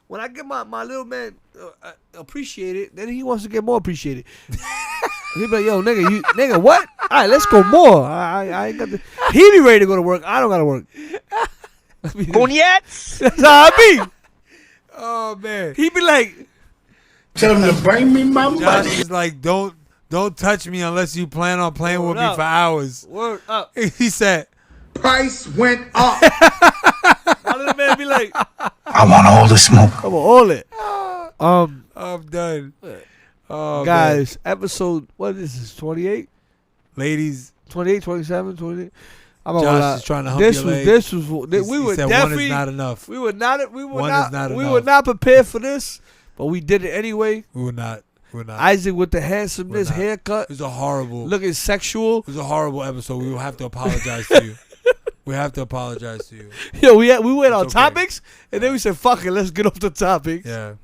when I get my little man appreciate it, then he wants to get more appreciated. He be like, yo, nigga, what? All right, let's go more. I ain't got the. He be ready to go to work. I don't got to work.
Puñets!
That's how I be.
Oh man,
He be like,
Tell him to bring me my
Josh
money.
is like, don't touch me unless you plan on playing with me
up.
for hours.
word up.
He said,
Price went up.
My little man be like,
I want all the smoke.
come on, all it.
I'm done. Oh,
Guys, episode, what is this, 28?
ladies,
28, 27, 28? I'm not
Josh
gonna lie.
is trying to hump
This
your
was
leg.
this was we
He
were
said
definitely
one is not enough.
we were not
One is not
we
enough.
were not prepared for this, but we did it anyway.
We're not.
Isaac with the handsomeness,
We're not.
haircut,
It was a horrible.
looking sexual.
It was a horrible episode. We will have to apologize to you. We have to apologize to you.
Yo, we went on
okay.
topics, and then we said, "Fuck it, let's get off the topics."
Yeah,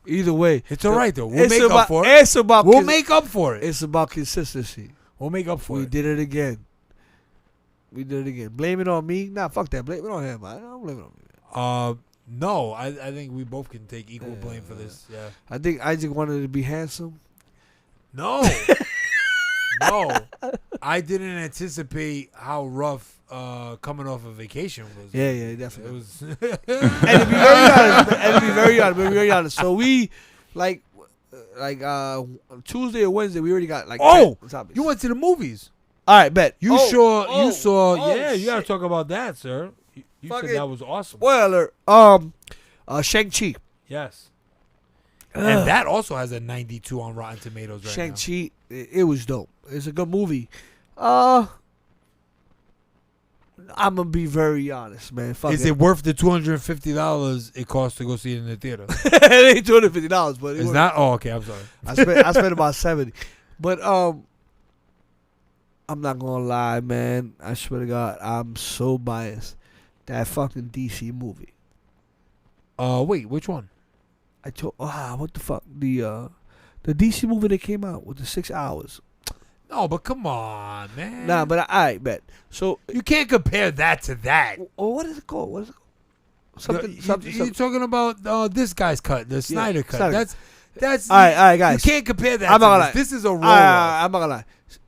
Either way,
it's all right though. We'll
it's
make
about,
up for it.
It's about
We'll make up for it.
It's about consistency.
We'll make up for
We
it.
did it again. We did it again. Blame it on me? Nah, fuck that. Blame it on him. I don't blame it on me.
No, I think we both can take equal blame for this. Yeah.
I think Isaac wanted to be handsome.
No. No. I didn't anticipate how rough coming off of vacation was.
Yeah, definitely.
It was.
And to be very honest. So we, like Tuesday or Wednesday, we already got like.
Oh,
10 topics.
you went to the movies.
All right, bet.
You saw.
Oh,
Yeah, you got to
shit.
talk about that, sir. You said
Fucking
that was awesome.
Spoiler. Shang-Chi.
Yes. And that also has a 92 on Rotten Tomatoes right now.
Shang-Chi. It was dope. It's a good movie. I'm gonna be very honest, man. Fuck
Is it worth the $250 it costs to go see it in the theater?
It ain't $250, but
It's not. Oh, okay. I'm sorry.
I spent about 70, but I'm not gonna lie, man. I swear to God, I'm so biased. That fucking DC movie.
Wait, which one?
I told what the fuck the DC movie that came out with the 6 hours.
No, but come on, man.
Nah, but I bet. So
You can't compare that to that.
what is it called? What is it called? Something.
You're talking about this guy's cut, the Snyder cut.
Snyder.
That's.
All right, guys.
You can't compare that.
I'm not
to
gonna lie.
this is a roll.
I'm not gonna lie.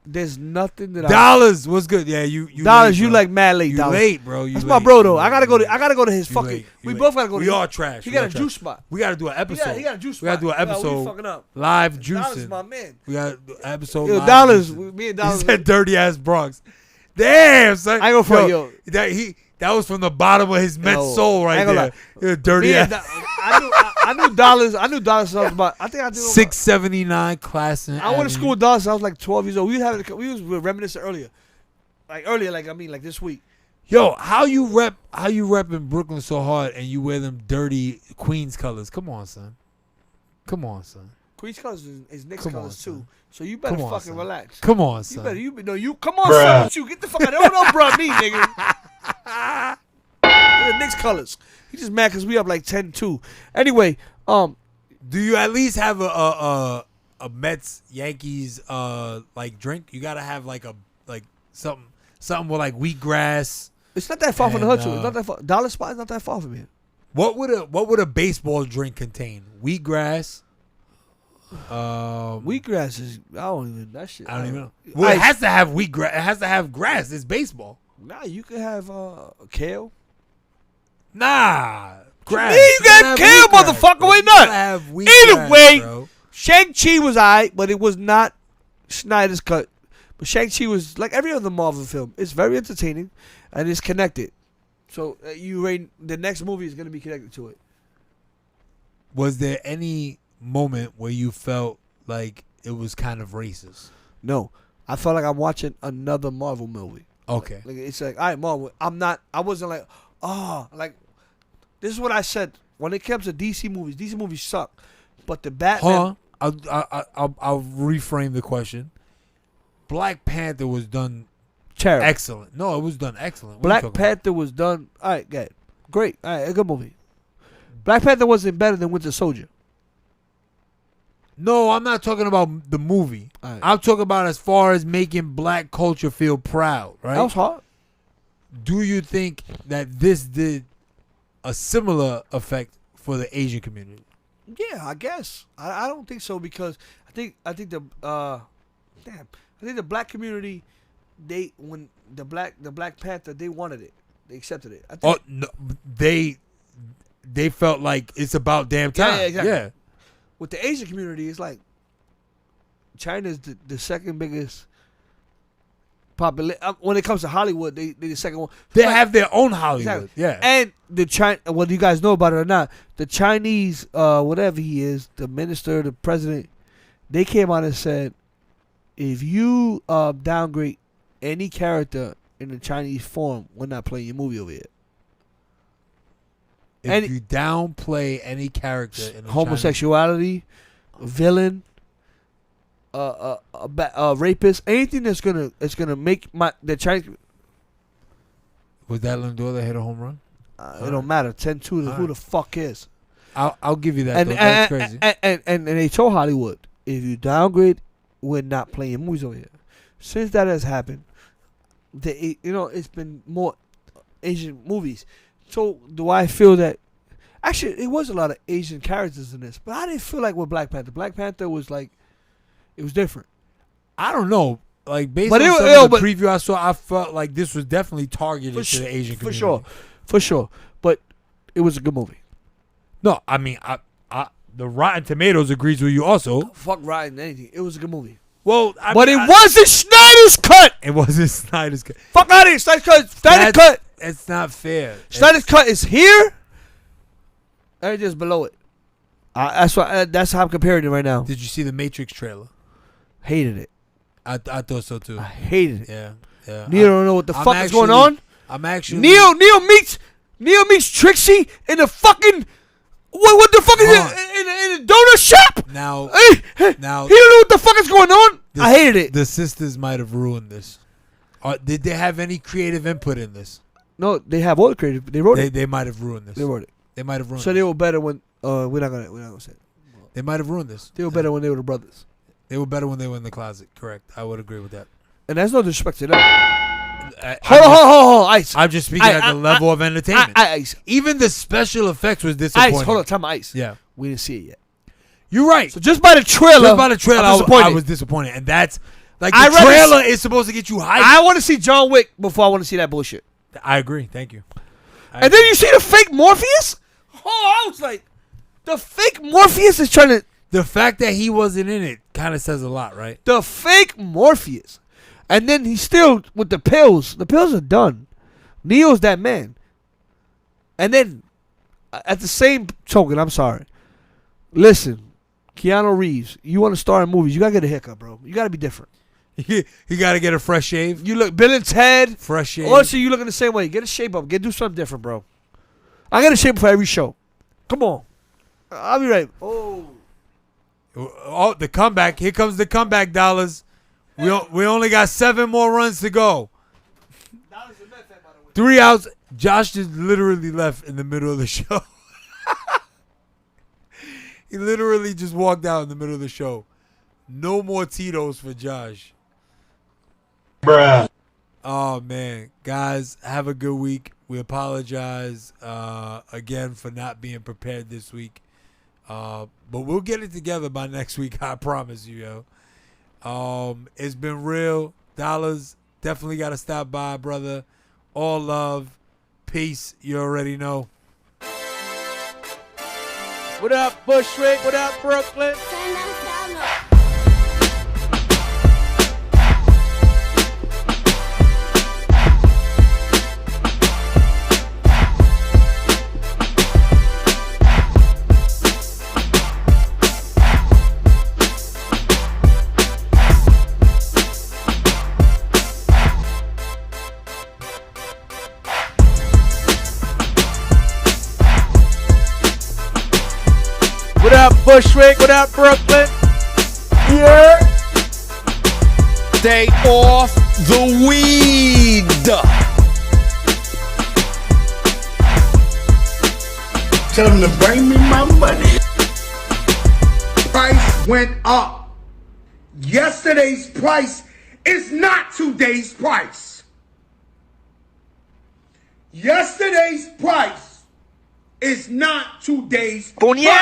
There's nothing that
Dollars was good. Yeah, you.
Dollars,
late,
you
bro.
like mad late.
You
Dollars.
late, bro. You
That's
late.
my bro though.
You
I gotta
late.
go to his
You
fucking.
late. You
We
late.
both gotta go.
We
to
all trash.
He
We
got
all
a
trash.
juice spot.
We gotta do an episode.
He got a juice
We gotta do an
spot. Yeah, we
episode.
fucking up.
Live
Dollars is
juicing.
my man.
We got an episode.
Yo,
live
Dollars.
juicing.
Me and
He
Dollars.
said dirty ass Bronx. Damn, son.
I ain't gonna front, yo.
That was from the bottom of his Met
Yo,
soul
I
right
ain't gonna
there.
lie.
Yeah, dirty
Me and
ass.
I knew Dollars. I knew Dollars was about. I think I did.
679 class.
I went to school with Dollars. I was like 12 years old. We was reminiscing earlier. Like this week.
Yo, how you rep in Brooklyn so hard and you wear them dirty Queens colors? Come on, son.
Queen's colors is Nick's
Come on,
colors too.
son.
So you better
Come on,
fucking
son.
relax.
Come on,
You
son.
better come on, son. With you get the fuck out. Don't bruh me, nigga. They're Nick's colors. He just mad because we up like 10-2. Anyway,
Do you at least have a Mets Yankees like drink? You gotta have like something with like wheatgrass.
it's not that far from the
And,
hood too. It's not that far. Dollar Spot is not that far from here.
What would a baseball drink contain? Wheatgrass.
Wheatgrass is I don't even that shit.
I don't even know. Well, it has to have wheatgrass. It has to have grass. It's baseball.
Nah, you can have kale.
Nah. Grass.
You got
gotta have
kale,
wheatgrass,
motherfucker,
bro.
why
You
not?
gotta have wheatgrass,
Anyway,
bro.
Shang-Chi was alright, but it was not Snyder's cut. But Shang-Chi was like every other Marvel film. It's very entertaining, and it's connected. So you rate the next movie is going to be connected to it.
Was there any moment where you felt like it was kind of racist?
No, I felt like I'm watching another Marvel movie.
Okay.
Like it's like, all right, Marvel. I wasn't like, like this is what I said when it comes to DC movies. DC movies suck, but the Batman.
I'll reframe the question. Black Panther was done
Terrible.
excellent. No, it was done excellent. What are you
Black
talking about?
Panther was done. All right, good, great. All right, a good movie. Black Panther wasn't better than Winter Soldier.
No, I'm not talking about the movie.
Right.
I'm talking about as far as making black culture feel proud, right?
That was hard.
Do you think that this did a similar effect for the Asian community?
Yeah, I guess. I don't think so because I think the black community, when the Black Panther, they wanted it. They accepted it. I think,
No, they felt like it's about damn time.
Yeah, exactly.
Yeah.
With the Asian community, it's like China's the second biggest population. When it comes to Hollywood, they the second one.
They have their own Hollywood.
Exactly.
Yeah.
And the China, whether you guys know about it or not, the Chinese, whatever he is, the minister, the president, they came out and said, if you downgrade any character in the Chinese form, we're not playing your movie over here.
If you downplay any character in the
homosexuality, villain, rapist, anything that's gonna make the Chinese.
Was that Lindor that hit a home run?
It don't matter. 10-2. Who the fuck is?
I'll give you that. That's crazy.
And they told Hollywood, if you downgrade, we're not playing movies over here. Since that has happened, it's been more Asian movies. So do I feel that? Actually, it was a lot of Asian characters in this, but I didn't feel like with Black Panther. Black Panther was like, it was different.
I don't know. Like based
But
on
it-
some
yo,
of the
but-
preview I saw, I felt like this was definitely targeted to the Asian community.
For sure. But it was a good movie.
No, I mean, the Rotten Tomatoes agrees with you also.
Fuck riding anything. It was a good movie.
Well,
But it wasn't Snyder's cut.
It wasn't Snyder's cut.
Fuck out of here. Snyder's cut. Snyder's cut.
It's not fair.
Snyder's cut is here. And it's just below it. That's how I'm comparing it right now.
Did you see the Matrix trailer?
Hated it.
I thought so too.
I hated it.
Yeah.
Neo don't know what the
I'm
fuck is going
actually-
on.
I'm actually
Neo meets Trixie in the fucking what the fuck is it in a donut shop?
now. Now
He don't know what the fuck is going on. I hated it.
The sisters might have ruined this. Did they have any creative input in this?
No, they have all the creative. They wrote it.
They might have ruined this.
They wrote it.
They might have ruined.
So
this.
they were better when we're not gonna say it.
They might have ruined this.
They were better when they were the brothers.
They were better when they were in the closet. Correct. I would agree with that.
And that's no disrespect to them.
I-
Hold on, Ice.
I'm just speaking at the level of entertainment.
Ice.
Even the special effects was disappointing.
Ice. Hold on, time out, Ice.
Yeah,
We didn't see it yet.
you're right.
So just by the trailer,
Just by the trailer,
I'm disappointed.
I was disappointed, and that's like
I'd
the
rather
trailer is supposed to get you hyped.
I want to see John Wick before I want to see that bullshit.
I agree. Thank you.
And then you see the fake Morpheus? Oh, I was like, the fake Morpheus is trying to.
The fact that he wasn't in it kind of says a lot, right?
The fake Morpheus. And then he's still with the pills. The pills are done. Neo's that man. And then, at the same token, I'm sorry. Listen, Keanu Reeves, you want to star in movies, you got to get a haircut, bro. You got to be different.
You got to get a fresh shave.
You look, Bill and Ted.
Fresh shave.
Also, you looking the same way. Get a shape up. Do something different, bro. I got a shape for every show. Come on. I'll be right.
Oh, the comeback. Here comes the comeback, Dollars. We only got 7 more runs to go. 3 outs. Josh just literally left in the middle of the show. He literally just walked out in the middle of the show. No more Tito's for Josh.
Bruh.
Oh, man. Guys, have a good week. We apologize again for not being prepared this week. But we'll get it together by next week. I promise you, yo. It's been real. Dollars, definitely got to stop by, brother. All love. Peace. You already know.
What up, Bushwick? What up, Brooklyn? What up, Bushwick? What up, Brooklyn?
Yeah. Stay off the weed. Tell them to bring me my money. Price went up. Yesterday's price is not today's price. Yesterday's price is not today's price.